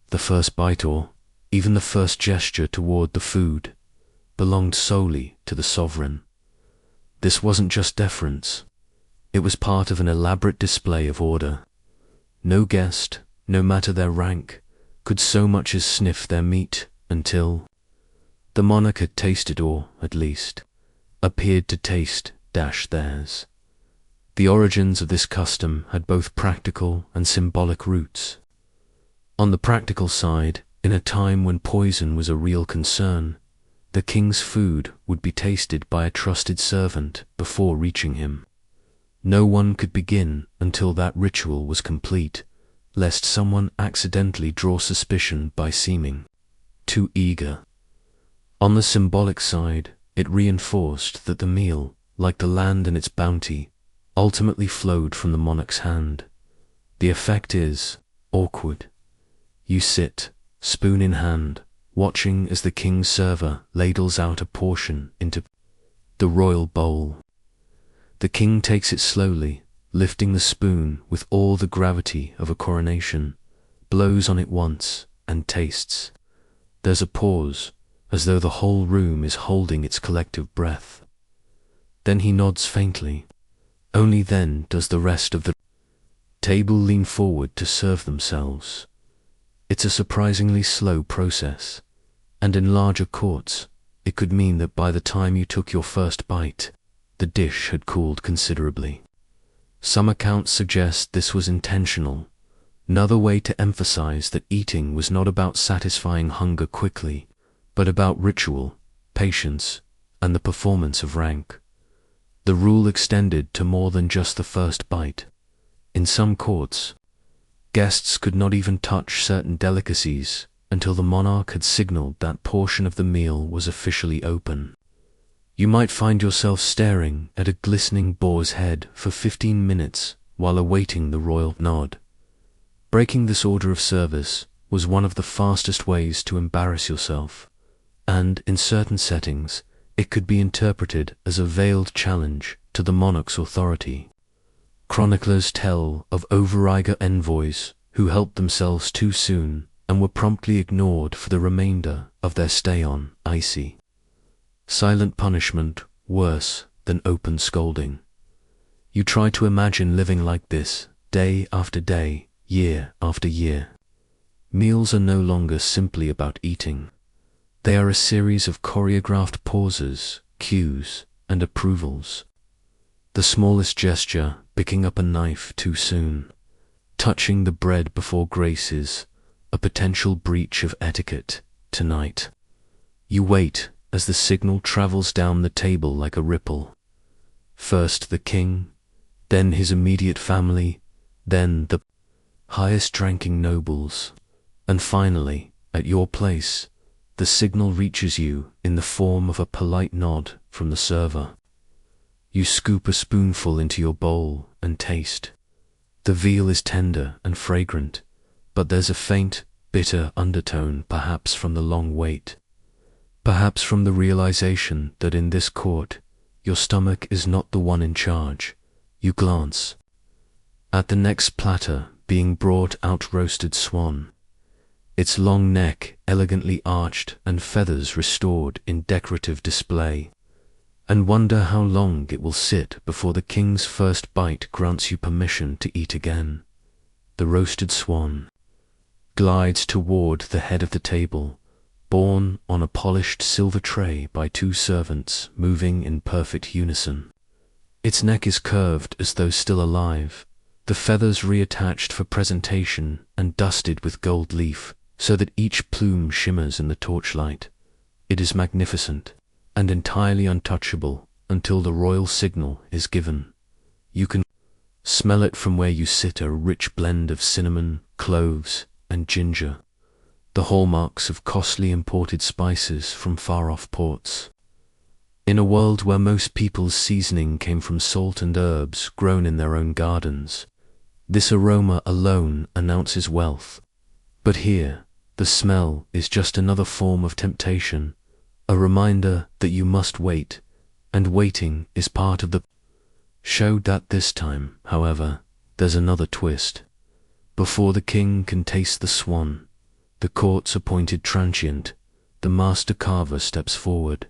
[SPEAKER 1] The first bite, or even the first gesture toward the food, belonged solely to the sovereign. This wasn't just deference, it was part of an elaborate display of order. No guest, no matter their rank, could so much as sniff their meat until the monarch had tasted, or, at least, appeared to taste theirs. The origins of this custom had both practical and symbolic roots. On the practical side, in a time when poison was a real concern, the king's food would be tasted by a trusted servant before reaching him. No one could begin until that ritual was complete, lest someone accidentally draw suspicion by seeming too eager. On the symbolic side, it reinforced that the meal, like the land and its bounty, ultimately flowed from the monarch's hand. The effect is awkward. You sit, spoon in hand, watching as the king's server ladles out a portion into the royal bowl. The king takes it slowly, lifting the spoon with all the gravity of a coronation, blows on it once, and tastes. There's a pause, as though the whole room is holding its collective breath. Then he nods faintly. Only then does the rest of the table lean forward to serve themselves. It's a surprisingly slow process, and in larger courts, it could mean that by the time you took your first bite, the dish had cooled considerably. Some accounts suggest this was intentional, another way to emphasize that eating was not about satisfying hunger quickly, but about ritual, patience, and the performance of rank. The rule extended to more than just the first bite. In some courts, guests could not even touch certain delicacies until the monarch had signaled that portion of the meal was officially open. You might find yourself staring at a glistening boar's head for 15 minutes while awaiting the royal nod. Breaking this order of service was one of the fastest ways to embarrass yourself, and in certain settings, it could be interpreted as a veiled challenge to the monarch's authority. Chroniclers tell of overeager envoys who helped themselves too soon and were promptly ignored for the remainder of their stay on icy. Silent punishment worse than open scolding. You try to imagine living like this day after day, year after year. Meals are no longer simply about eating. They are a series of choreographed pauses, cues, and approvals. The smallest gesture, picking up a knife too soon, touching the bread before grace, is a potential breach of etiquette tonight. You wait as the signal travels down the table like a ripple. First the king, then his immediate family, then the highest-ranking nobles. And finally, at your place, the signal reaches you in the form of a polite nod from the server. You scoop a spoonful into your bowl and taste. The veal is tender and fragrant, but there's a faint, bitter undertone, perhaps from the long wait. Perhaps from the realization that in this court, your stomach is not the one in charge. You glance at the next platter being brought out: roasted swan, its long neck elegantly arched and feathers restored in decorative display, and wonder how long it will sit before the king's first bite grants you permission to eat again. The roasted swan glides toward the head of the table, borne on a polished silver tray by two servants moving in perfect unison. Its neck is curved as though still alive, the feathers reattached for presentation and dusted with gold leaf so that each plume shimmers in the torchlight. It is magnificent and entirely untouchable until the royal signal is given. You can smell it from where you sit, a rich blend of cinnamon, cloves, and ginger, the hallmarks of costly imported spices from far-off ports. In a world where most people's seasoning came from salt and herbs grown in their own gardens, this aroma alone announces wealth. But here, the smell is just another form of temptation, a reminder that you must wait, and waiting is part of the show. That this time, however, there's another twist. Before the king can taste the swan, the court's appointed transient, the master carver, steps forward.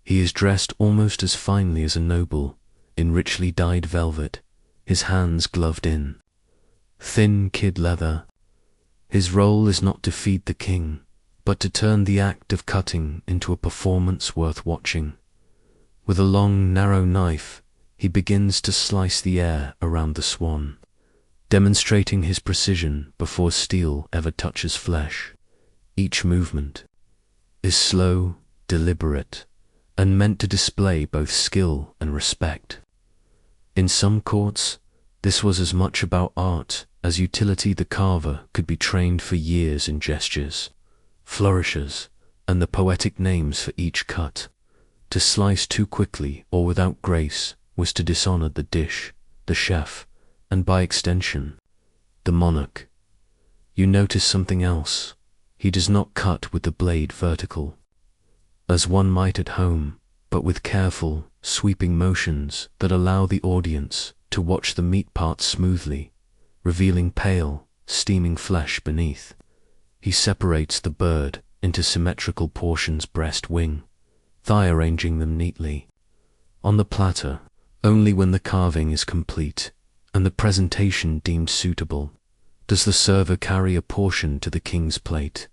[SPEAKER 1] He is dressed almost as finely as a noble, in richly dyed velvet, his hands gloved in thin kid leather. His role is not to feed the king, but to turn the act of cutting into a performance worth watching. With a long, narrow knife, he begins to slice the air around the swan, demonstrating his precision before steel ever touches flesh. Each movement is slow, deliberate, and meant to display both skill and respect. In some courts, this was as much about art as utility. The carver could be trained for years in gestures, flourishes, and the poetic names for each cut. To slice too quickly or without grace was to dishonor the dish, the chef, and by extension, the monarch. You notice something else. He does not cut with the blade vertical, as one might at home, but with careful, sweeping motions that allow the audience to watch the meat parts smoothly, revealing pale, steaming flesh beneath. He separates the bird into symmetrical portions: breast, wing, thigh, arranging them neatly on the platter. Only when the carving is complete and the presentation deemed suitable does the server carry a portion to the king's plate.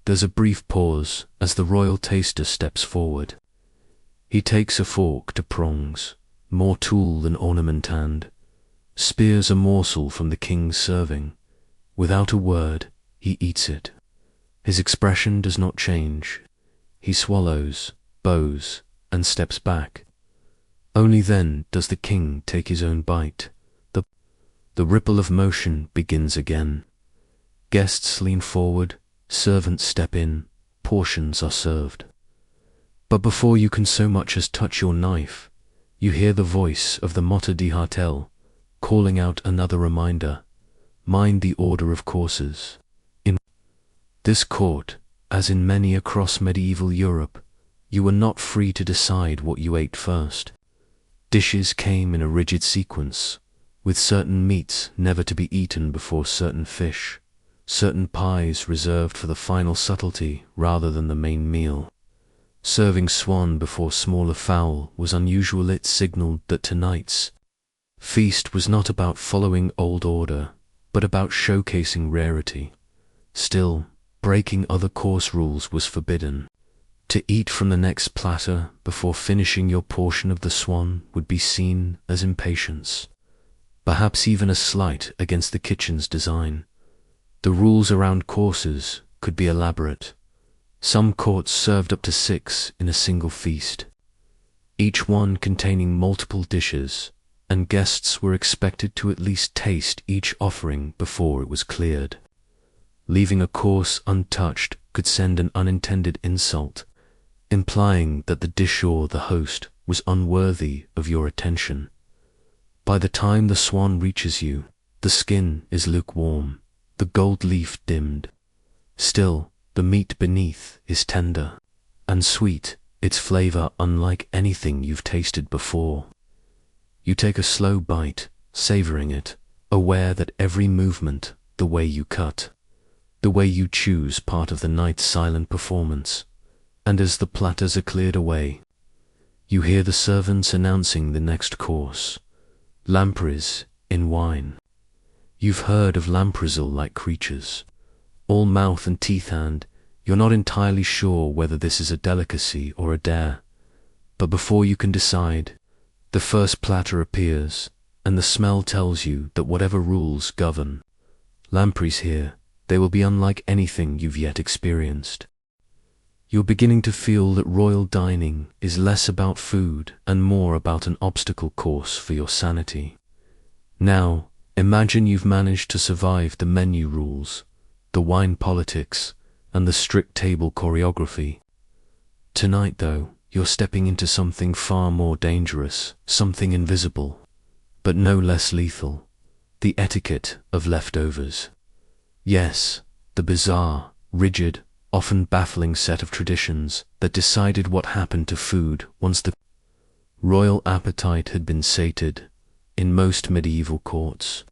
[SPEAKER 1] There's a brief pause as the royal taster steps forward. He takes a fork to prongs, more tool than ornament, and spears a morsel from the king's serving. Without a word, he eats it. His expression does not change. He swallows, bows, and steps back. Only then does the king take his own bite. The ripple of motion begins again. Guests lean forward, servants step in, portions are served. But before you can so much as touch your knife, you hear the voice of the maître d'hôtel calling out another reminder: mind the order of courses. In this court, as in many across medieval Europe, you were not free to decide what you ate first. Dishes came in a rigid sequence, with certain meats never to be eaten before certain fish, certain pies reserved for the final subtlety rather than the main meal. Serving swan before smaller fowl was unusual. It signaled that tonight's feast was not about following old order, but about showcasing rarity. Still, breaking other course rules was forbidden. To eat from the next platter before finishing your portion of the swan would be seen as impatience, perhaps even a slight against the kitchen's design. The rules around courses could be elaborate. Some courts served up to 6 in a single feast, each one containing multiple dishes, and guests were expected to at least taste each offering before it was cleared. Leaving a course untouched could send an unintended insult, implying that the dish or the host was unworthy of your attention. By the time the swan reaches you, the skin is lukewarm, the gold leaf dimmed. Still, the meat beneath is tender and sweet, its flavor unlike anything you've tasted before. You take a slow bite, savoring it, aware that every movement, the way you cut, the way you choose part of the night's silent performance, and as the platters are cleared away, you hear the servants announcing the next course. Lampreys in wine. You've heard of lamprey-like creatures, all mouth and teeth, and you're not entirely sure whether this is a delicacy or a dare. But before you can decide, the first platter appears, and the smell tells you that whatever rules govern lampreys here, they will be unlike anything you've yet experienced. You're beginning to feel that royal dining is less about food and more about an obstacle course for your sanity. Now, imagine you've managed to survive the menu rules, the wine politics, and the strict table choreography. Tonight, though, you're stepping into something far more dangerous, something invisible, but no less lethal: the etiquette of leftovers. Yes, the bizarre, rigid, often baffling set of traditions that decided what happened to food once the royal appetite had been sated. In most medieval courts,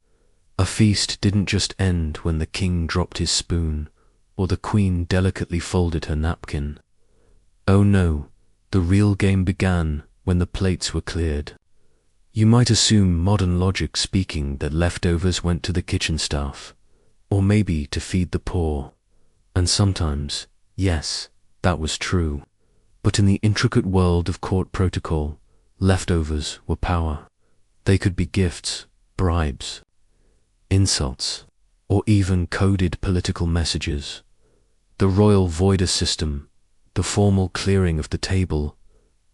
[SPEAKER 1] a feast didn't just end when the king dropped his spoon or the queen delicately folded her napkin. Oh no, the real game began when the plates were cleared. You might assume, modern logic speaking, that leftovers went to the kitchen staff, or maybe to feed the poor. And sometimes, yes, that was true. But in the intricate world of court protocol, leftovers were power. They could be gifts, bribes, insults, or even coded political messages. The royal voida system, the formal clearing of the table,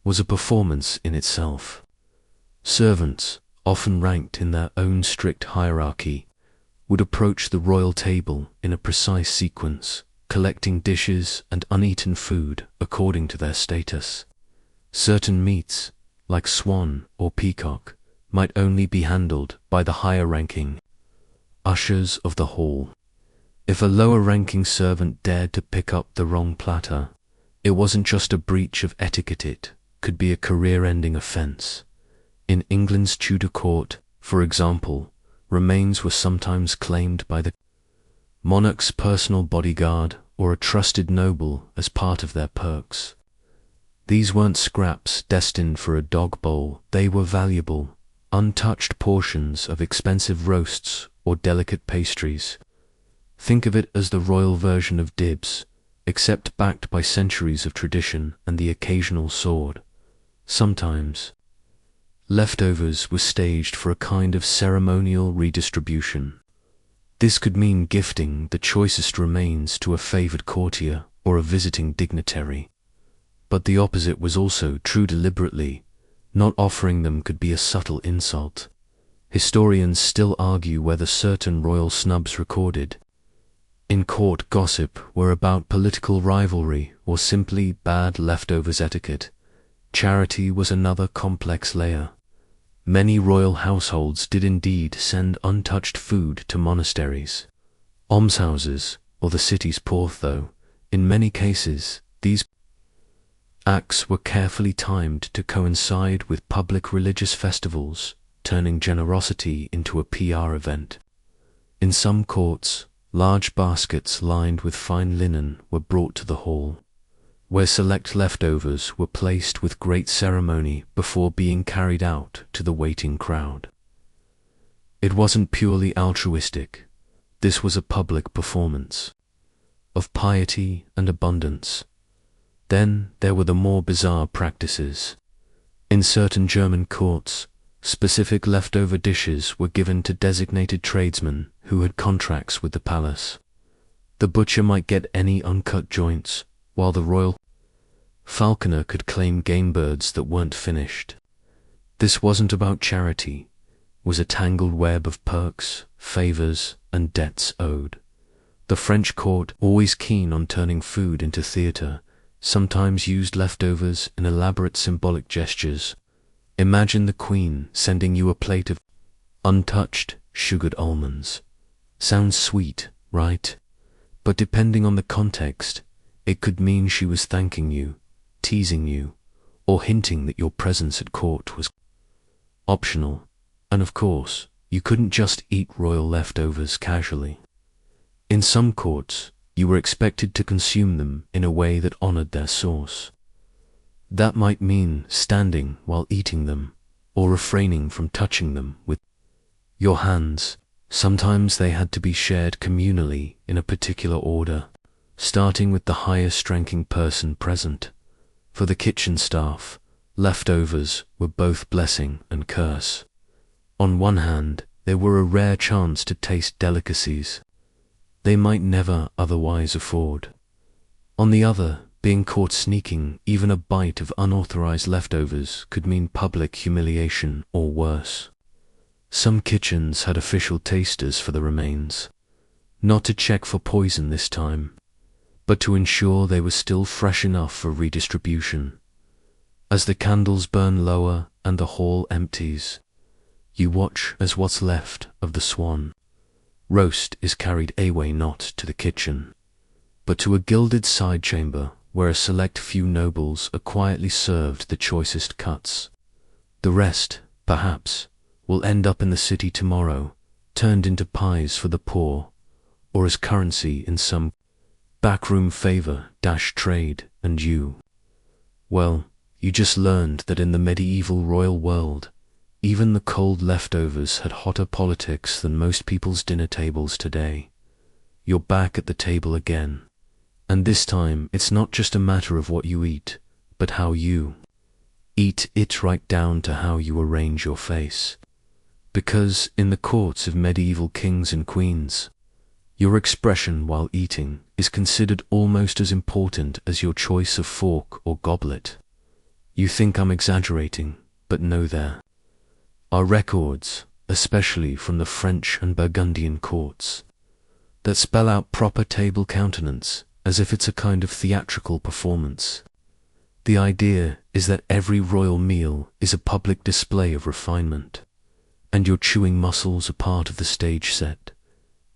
[SPEAKER 1] was a performance in itself. Servants, often ranked in their own strict hierarchy, would approach the royal table in a precise sequence, collecting dishes and uneaten food according to their status. Certain meats, like swan or peacock, might only be handled by the higher-ranking ushers of the hall. If a lower-ranking servant dared to pick up the wrong platter, it wasn't just a breach of etiquette, it could be a career-ending offense. In England's Tudor court, for example, remains were sometimes claimed by the monarch's personal bodyguard or a trusted noble as part of their perks. These weren't scraps destined for a dog bowl, they were valuable, untouched portions of expensive roasts or delicate pastries. Think of it as the royal version of dibs, except backed by centuries of tradition and the occasional sword. Sometimes, leftovers were staged for a kind of ceremonial redistribution. This could mean gifting the choicest remains to a favored courtier or a visiting dignitary. But the opposite was also true deliberately. Not offering them could be a subtle insult. Historians still argue whether certain royal snubs recorded in court gossip were about political rivalry or simply bad leftovers etiquette. Charity was another complex layer. Many royal households did indeed send untouched food to monasteries, almshouses, or the city's poor, though in many cases these acts were carefully timed to coincide with public religious festivals, turning generosity into a PR event. In some courts, large baskets lined with fine linen were brought to the hall, where select leftovers were placed with great ceremony before being carried out to the waiting crowd. It wasn't purely altruistic. This was a public performance of piety and abundance. Then there were the more bizarre practices. In certain German courts, specific leftover dishes were given to designated tradesmen who had contracts with the palace. The butcher might get any uncut joints, while the royal falconer could claim game birds that weren't finished. This wasn't about charity. It was a tangled web of perks, favors, and debts owed. The French court, always keen on turning food into theatre, sometimes used leftovers in elaborate symbolic gestures. Imagine the Queen sending you a plate of untouched, sugared almonds. Sounds sweet, right? But depending on the context, it could mean she was thanking you, teasing you, or hinting that your presence at court was optional. And of course, you couldn't just eat royal leftovers casually. In some courts, you were expected to consume them in a way that honored their source. That might mean standing while eating them, or refraining from touching them with your hands. Sometimes they had to be shared communally in a particular order, starting with the highest-ranking person present. For the kitchen staff, leftovers were both blessing and curse. On one hand, they were a rare chance to taste delicacies they might never otherwise afford. On the other, being caught sneaking even a bite of unauthorized leftovers could mean public humiliation or worse. Some kitchens had official tasters for the remains, not to check for poison this time, but to ensure they were still fresh enough for redistribution. As the candles burn lower and the hall empties, you watch as what's left of the swan roast is carried away not to the kitchen, but to a gilded side chamber where a select few nobles are quietly served the choicest cuts. The rest, perhaps, will end up in the city tomorrow, turned into pies for the poor, or as currency in some backroom favor dash trade. And you, well, you just learned that in the medieval royal world, even the cold leftovers had hotter politics than most people's dinner tables today. You're back at the table again. And this time, it's not just a matter of what you eat, but how you eat it, right down to how you arrange your face. Because in the courts of medieval kings and queens, your expression while eating is considered almost as important as your choice of fork or goblet. You think I'm exaggerating, but no, there are records, especially from the French and Burgundian courts, that spell out proper table countenance as if it's a kind of theatrical performance. The idea is that every royal meal is a public display of refinement, and your chewing muscles are part of the stage set.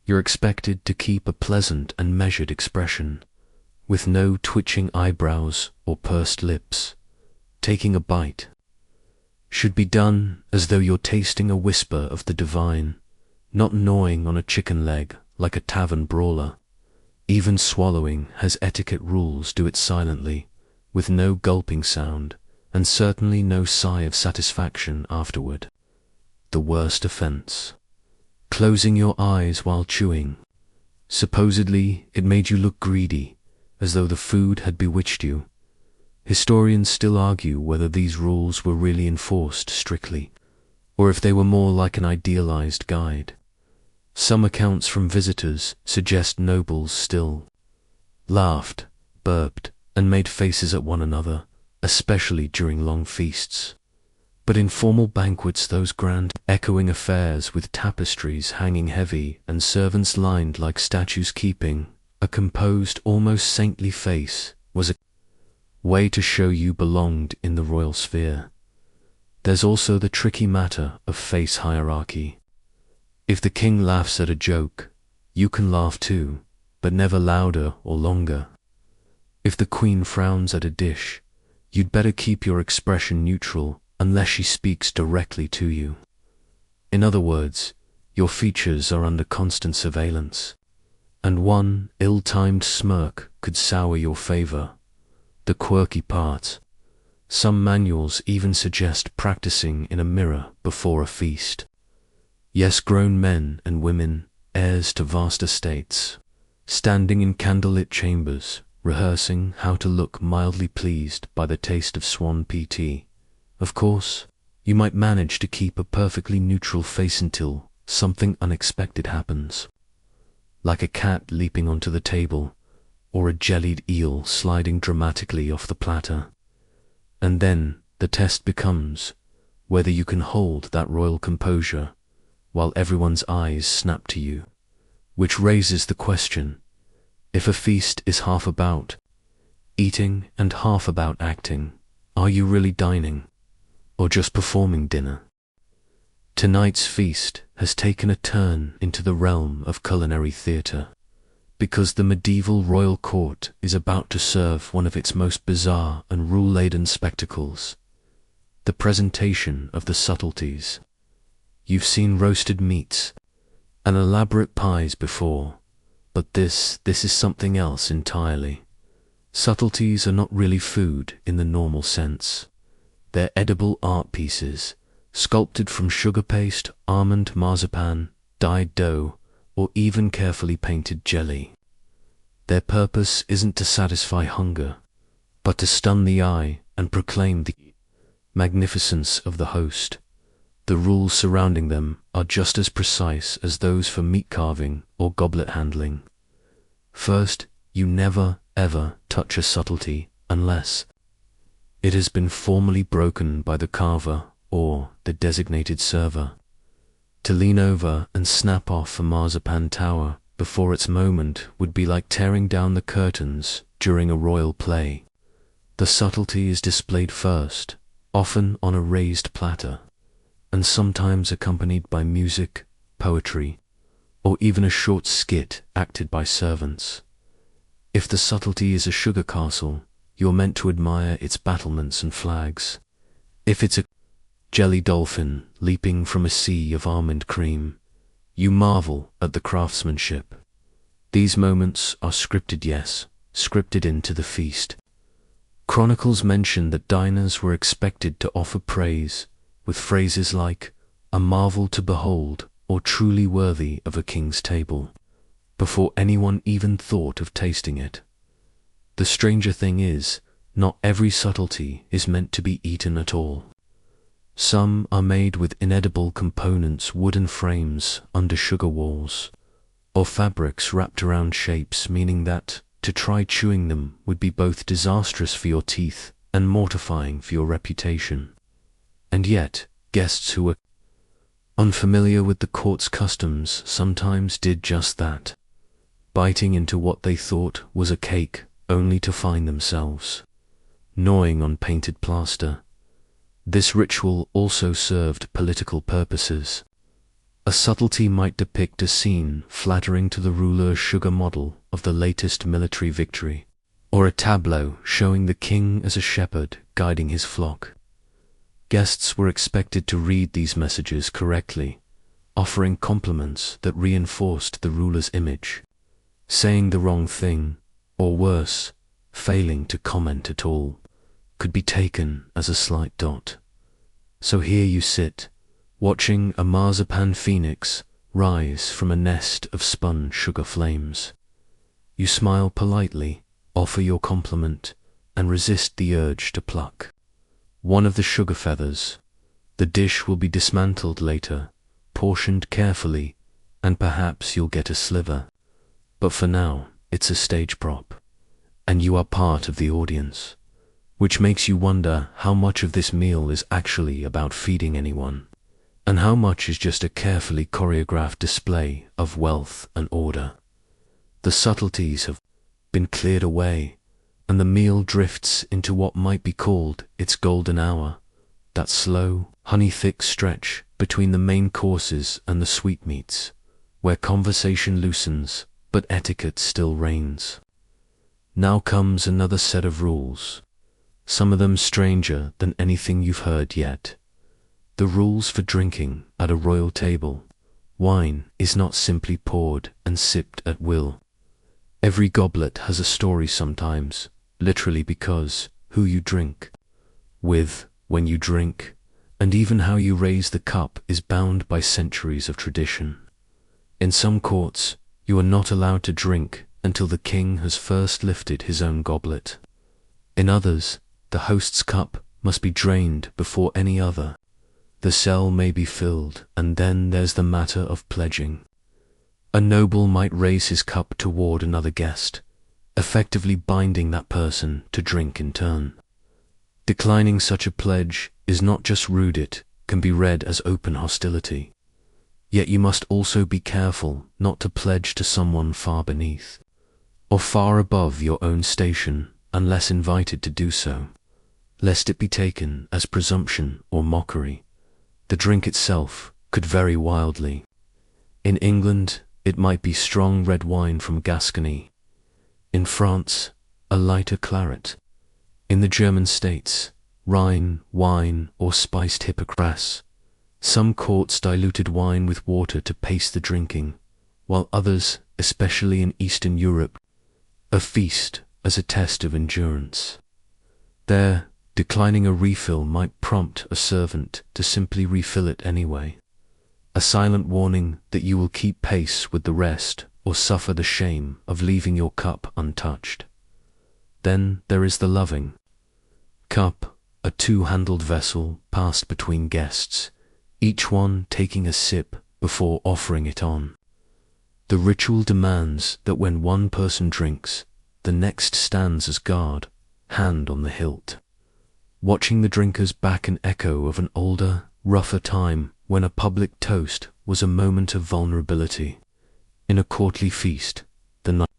[SPEAKER 1] You're expected to keep a pleasant and measured expression, with no twitching eyebrows or pursed lips. Taking a bite should be done as though you're tasting a whisper of the divine, not gnawing on a chicken leg like a tavern brawler. Even swallowing has etiquette rules. Do it silently, with no gulping sound, and certainly no sigh of satisfaction afterward. The worst offense: closing your eyes while chewing. Supposedly, it made you look greedy, as though the food had bewitched you. Historians still argue whether these rules were really enforced strictly, or if they were more like an idealized guide. Some accounts from visitors suggest nobles still laughed, burped, and made faces at one another, especially during long feasts. But in formal banquets, those grand, echoing affairs with tapestries hanging heavy and servants lined like statues keeping a composed, almost saintly face, was a way to show you belonged in the royal sphere. There's also the tricky matter of face hierarchy. If the king laughs at a joke, you can laugh too, but never louder or longer. If the queen frowns at a dish, you'd better keep your expression neutral unless she speaks directly to you. In other words, your features are under constant surveillance, and one ill-timed smirk could sour your favor. The quirky part: some manuals even suggest practicing in a mirror before a feast. Yes, grown men and women, heirs to vast estates, standing in candlelit chambers, rehearsing how to look mildly pleased by the taste of swan PT. Of course, you might manage to keep a perfectly neutral face until something unexpected happens, like a cat leaping onto the table, or a jellied eel sliding dramatically off the platter. And then the test becomes whether you can hold that royal composure while everyone's eyes snap to you. which raises the question, if a feast is half about eating and half about acting, are you really dining, or just performing dinner? Tonight's feast has taken a turn into the realm of culinary theatre, because the medieval royal court is about to serve one of its most bizarre and rule-laden spectacles, the presentation of the subtleties. You've seen roasted meats and elaborate pies before, but this is something else entirely. Subtleties are not really food in the normal sense. They're edible art pieces, sculpted from sugar paste, almond marzipan, dyed dough, or even carefully painted jelly. Their purpose isn't to satisfy hunger, but to stun the eye and proclaim the magnificence of the host. The rules surrounding them are just as precise as those for meat carving or goblet handling. First, you never, ever touch a subtlety unless it has been formally broken by the carver or the designated server. To lean over and snap off a marzipan tower before its moment would be like tearing down the curtains during a royal play. The subtlety is displayed first, often on a raised platter, and sometimes accompanied by music, poetry, or even a short skit acted by servants. If the subtlety is a sugar castle, you're meant to admire its battlements and flags. If it's a jelly dolphin leaping from a sea of almond cream, you marvel at the craftsmanship. These moments are scripted, yes, scripted into the feast. Chronicles mention that diners were expected to offer praise with phrases like, "a marvel to behold," or "truly worthy of a king's table," before anyone even thought of tasting it. The stranger thing is, not every subtlety is meant to be eaten at all. Some are made with inedible components, wooden frames under sugar walls, or fabrics wrapped around shapes, meaning that to try chewing them would be both disastrous for your teeth and mortifying for your reputation. And yet, guests who were unfamiliar with the court's customs sometimes did just that, biting into what they thought was a cake only to find themselves gnawing on painted plaster. This ritual also served political purposes. A subtlety might depict a scene flattering to the ruler's sugar model of the latest military victory, or a tableau showing the king as a shepherd guiding his flock. Guests were expected to read these messages correctly, offering compliments that reinforced the ruler's image. Saying the wrong thing, or worse, failing to comment at all, could be taken as a slight dot. So here you sit, watching a marzipan phoenix rise from a nest of spun sugar flames. You smile politely, offer your compliment, and resist the urge to pluck one of the sugar feathers. The dish will be dismantled later, portioned carefully, and perhaps you'll get a sliver. But for now, it's a stage prop, and you are part of the audience, which makes you wonder how much of this meal is actually about feeding anyone, and how much is just a carefully choreographed display of wealth and order. The subtleties have been cleared away, and the meal drifts into what might be called its golden hour, that slow, honey-thick stretch between the main courses and the sweetmeats, where conversation loosens, but etiquette still reigns. Now comes another set of rules, some of them stranger than anything you've heard yet. The rules for drinking at a royal table. Wine is not simply poured and sipped at will. Every goblet has a story sometimes, literally, because who you drink with when you drink, and even how you raise the cup is bound by centuries of tradition. In some courts, you are not allowed to drink until the king has first lifted his own goblet. In others, the host's cup must be drained before any other. The cell may be filled, and then there's the matter of pledging. A noble might raise his cup toward another guest, effectively binding that person to drink in turn. Declining such a pledge is not just rude, it can be read as open hostility. Yet you must also be careful not to pledge to someone far beneath, or far above your own station unless invited to do so, lest it be taken as presumption or mockery. The drink itself could vary wildly. In England, it might be strong red wine from Gascony. In France, a lighter claret. In the German states, Rhine wine or spiced hippocras. Some courts diluted wine with water to pace the drinking, while others, especially in Eastern Europe, a feast as a test of endurance. There, declining a refill might prompt a servant to simply refill it anyway, a silent warning that you will keep pace with the rest or suffer the shame of leaving your cup untouched. Then there is the loving cup, a two-handled vessel passed between guests, each one taking a sip before offering it on. The ritual demands that when one person drinks, the next stands as guard, hand on the hilt, watching the drinkers back an echo of an older, rougher time when a public toast was a moment of vulnerability. In a courtly feast, the night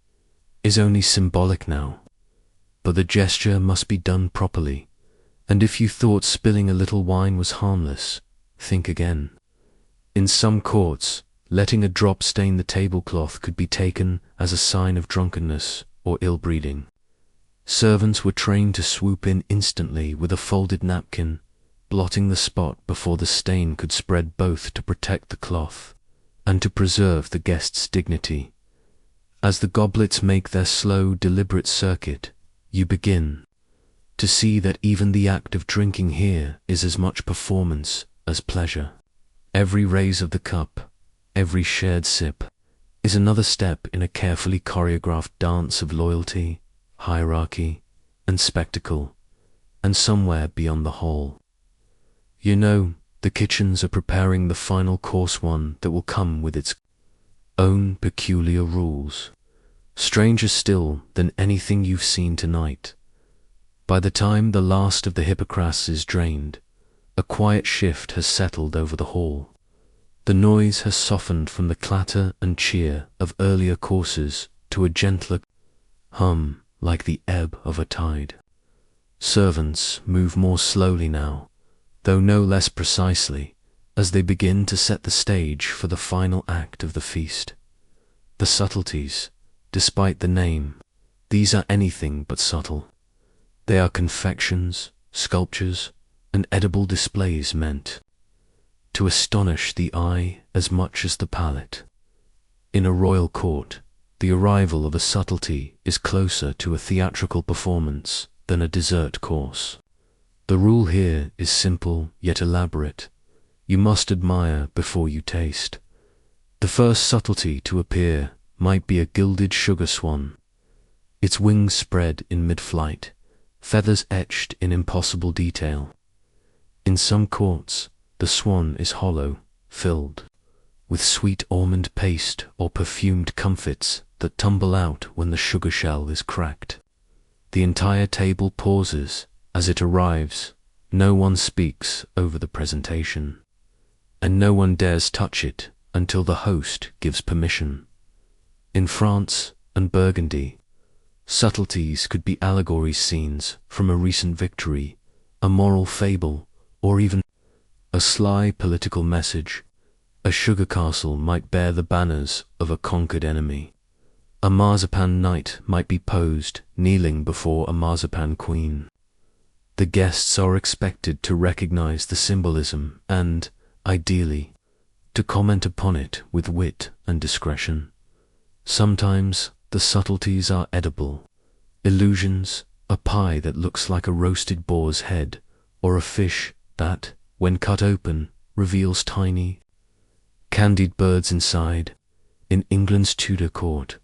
[SPEAKER 1] is only symbolic now, but the gesture must be done properly, and if you thought spilling a little wine was harmless, think again. In some courts, letting a drop stain the tablecloth could be taken as a sign of drunkenness or ill-breeding. Servants were trained to swoop in instantly with a folded napkin, blotting the spot before the stain could spread, both to protect the cloth and to preserve the guest's dignity. As the goblets make their slow, deliberate circuit, you begin to see that even the act of drinking here is as much performance as pleasure. Every raise of the cup, every shared sip, is another step in a carefully choreographed dance of loyalty, hierarchy, and spectacle, and somewhere beyond the whole. You know, the kitchens are preparing the final course, one that will come with its own peculiar rules, stranger still than anything you've seen tonight. By the time the last of the hippocras is drained, a quiet shift has settled over the hall. The noise has softened from the clatter and cheer of earlier courses to a gentler hum like the ebb of a tide. Servants move more slowly now, though no less precisely, as they begin to set the stage for the final act of the feast. The subtleties, despite the name, these are anything but subtle. They are confections, sculptures, and edible displays meant to astonish the eye as much as the palate. In a royal court, the arrival of a subtlety is closer to a theatrical performance than a dessert course. The rule here is simple yet elaborate. You must admire before you taste. The first subtlety to appear might be a gilded sugar swan, its wings spread in mid-flight, feathers etched in impossible detail. In some courts, the swan is hollow, filled with sweet almond paste or perfumed comfits that tumble out when the sugar shell is cracked. The entire table pauses as it arrives. No one speaks over the presentation, and no one dares touch it until the host gives permission. In France and Burgundy, subtleties could be allegory scenes from a recent victory, a moral fable, or even a sly political message. A sugar castle might bear the banners of a conquered enemy. A marzipan knight might be posed kneeling before a marzipan queen. The guests are expected to recognize the symbolism and, ideally, to comment upon it with wit and discretion. Sometimes the subtleties are edible. Illusions, a pie that looks like a roasted boar's head, or a fish that, when cut open, reveals tiny, candied birds inside. In England's Tudor court,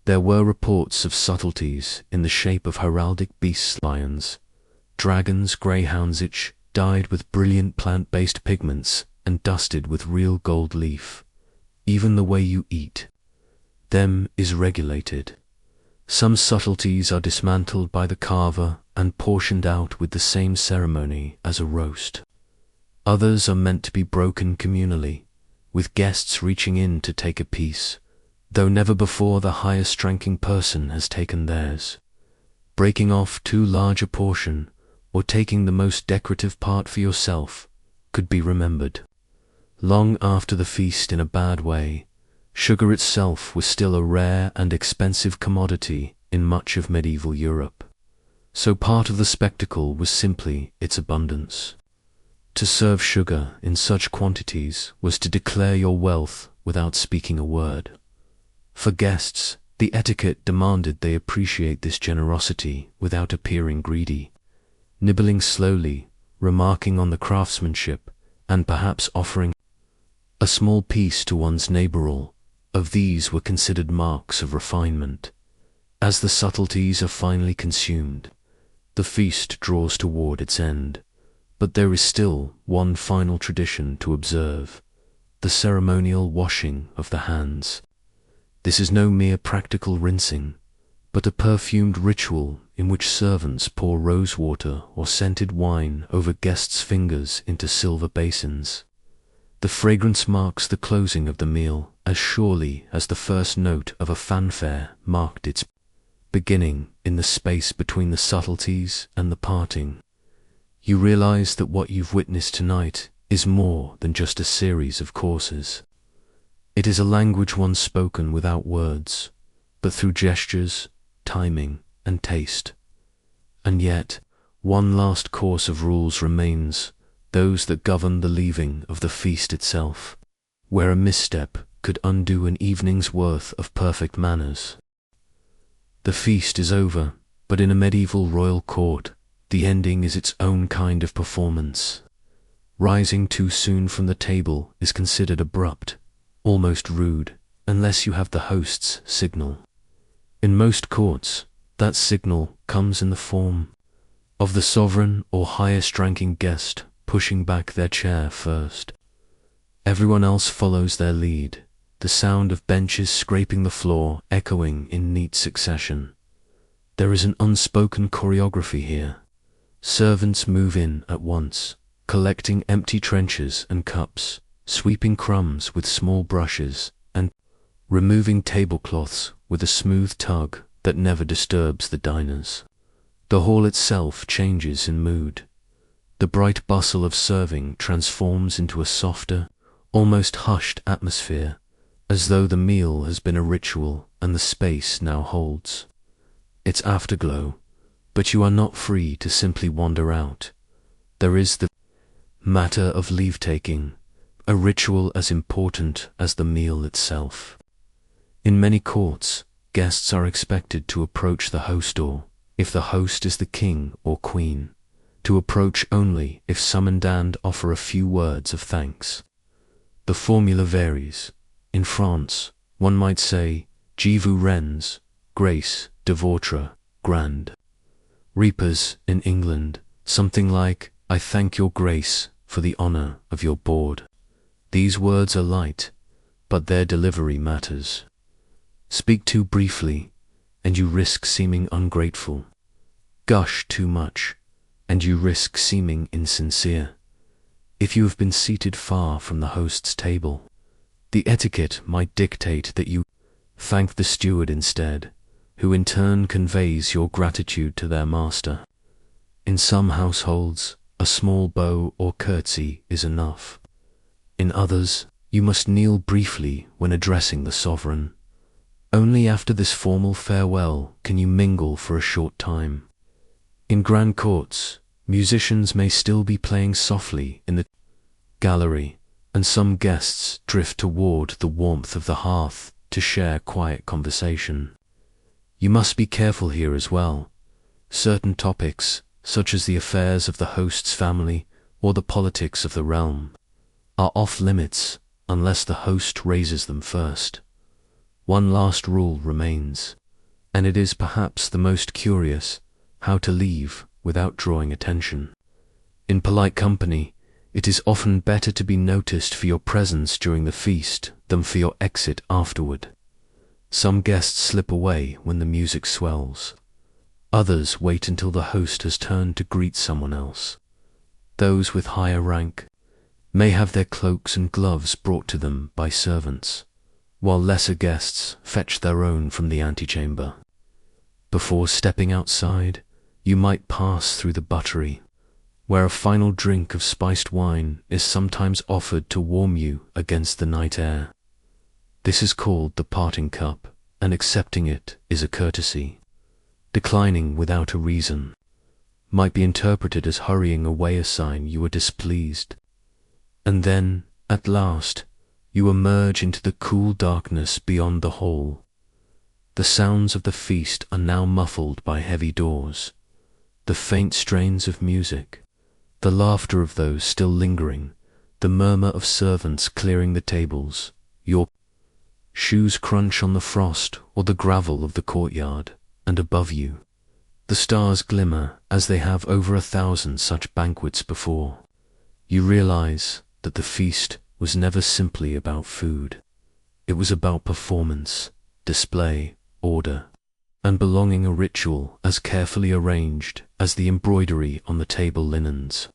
[SPEAKER 1] there were reports of subtleties in the shape of heraldic beasts, lions, dragons, greyhounds, each dyed with brilliant plant-based pigments and dusted with real gold leaf. Even the way you eat them is regulated. Some subtleties are dismantled by the carver and portioned out with the same ceremony as a roast. Others are meant to be broken communally, with guests reaching in to take a piece, though never before the highest-ranking person has taken theirs. Breaking off too large a portion, or taking the most decorative part for yourself, could be remembered. Long after the feast in a bad way, sugar itself was still a rare and expensive commodity in much of medieval Europe. So part of the spectacle was simply its abundance. To serve sugar in such quantities was to declare your wealth without speaking a word. For guests, the etiquette demanded they appreciate this generosity without appearing greedy, nibbling slowly, remarking on the craftsmanship, and perhaps offering a small piece to one's neighbor. All of these were considered marks of refinement. As the subtleties are finally consumed, the feast draws toward its end. But there is still one final tradition to observe: the ceremonial washing of the hands. This is no mere practical rinsing, but a perfumed ritual in which servants pour rose water or scented wine over guests' fingers into silver basins. The fragrance marks the closing of the meal as surely as the first note of a fanfare marked its beginning in the space between the subtleties and the parting. You realize that what you've witnessed tonight is more than just a series of courses. It is a language once spoken without words, but through gestures, timing, and taste. And yet, one last course of rules remains, those that govern the leaving of the feast itself, where a misstep could undo an evening's worth of perfect manners. The feast is over, but in a medieval royal court, the ending is its own kind of performance. Rising too soon from the table is considered abrupt, almost rude, unless you have the host's signal. In most courts, that signal comes in the form of the sovereign or highest-ranking guest pushing back their chair first. Everyone else follows their lead, the sound of benches scraping the floor echoing in neat succession. There is an unspoken choreography here. Servants move in at once, collecting empty trenchers and cups, sweeping crumbs with small brushes, and removing tablecloths with a smooth tug that never disturbs the diners. The hall itself changes in mood. The bright bustle of serving transforms into a softer, almost hushed atmosphere, as though the meal has been a ritual and the space now holds its afterglow. But you are not free to simply wander out. There is the matter of leave-taking, a ritual as important as the meal itself. In many courts, guests are expected to approach the host, or, if the host is the king or queen, to approach only if summoned and offer a few words of thanks. The formula varies. In France, one might say, Je vous rends grâce de votre grande repas. In England, something like, I thank your grace for the honor of your board. These words are light, but their delivery matters. Speak too briefly, and you risk seeming ungrateful. Gush too much, and you risk seeming insincere. If you have been seated far from the host's table, the etiquette might dictate that you thank the steward instead, who in turn conveys your gratitude to their master. In some households, a small bow or curtsy is enough. In others, you must kneel briefly when addressing the sovereign. Only after this formal farewell can you mingle for a short time. In grand courts, musicians may still be playing softly in the gallery, and some guests drift toward the warmth of the hearth to share quiet conversation. You must be careful here as well. Certain topics, such as the affairs of the host's family or the politics of the realm, are off limits unless the host raises them first. One last rule remains, and it is perhaps the most curious: how to leave without drawing attention. In polite company, it is often better to be noticed for your presence during the feast than for your exit afterward. Some guests slip away when the music swells. Others wait until the host has turned to greet someone else. Those with higher rank may have their cloaks and gloves brought to them by servants, while lesser guests fetch their own from the antechamber. Before stepping outside, you might pass through the buttery, where a final drink of spiced wine is sometimes offered to warm you against the night air. This is called the parting cup, and accepting it is a courtesy. Declining without a reason might be interpreted as hurrying away, a sign you are displeased. And then, at last, you emerge into the cool darkness beyond the hall. The sounds of the feast are now muffled by heavy doors. The faint strains of music, the laughter of those still lingering, the murmur of servants clearing the tables, your shoes crunch on the frost or the gravel of the courtyard, and above you, the stars glimmer as they have over 1,000 such banquets before. You realize that the feast was never simply about food. It was about performance, display, order, and belonging, a ritual as carefully arranged as the embroidery on the table linens.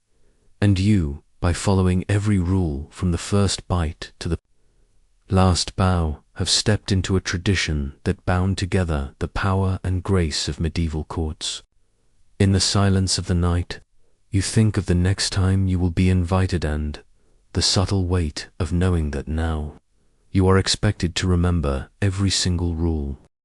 [SPEAKER 1] And you, by following every rule from the first bite to the last bow, have stepped into a tradition that bound together the power and grace of medieval courts. In the silence of the night, you think of the next time you will be invited, and the subtle weight of knowing that now you are expected to remember every single rule.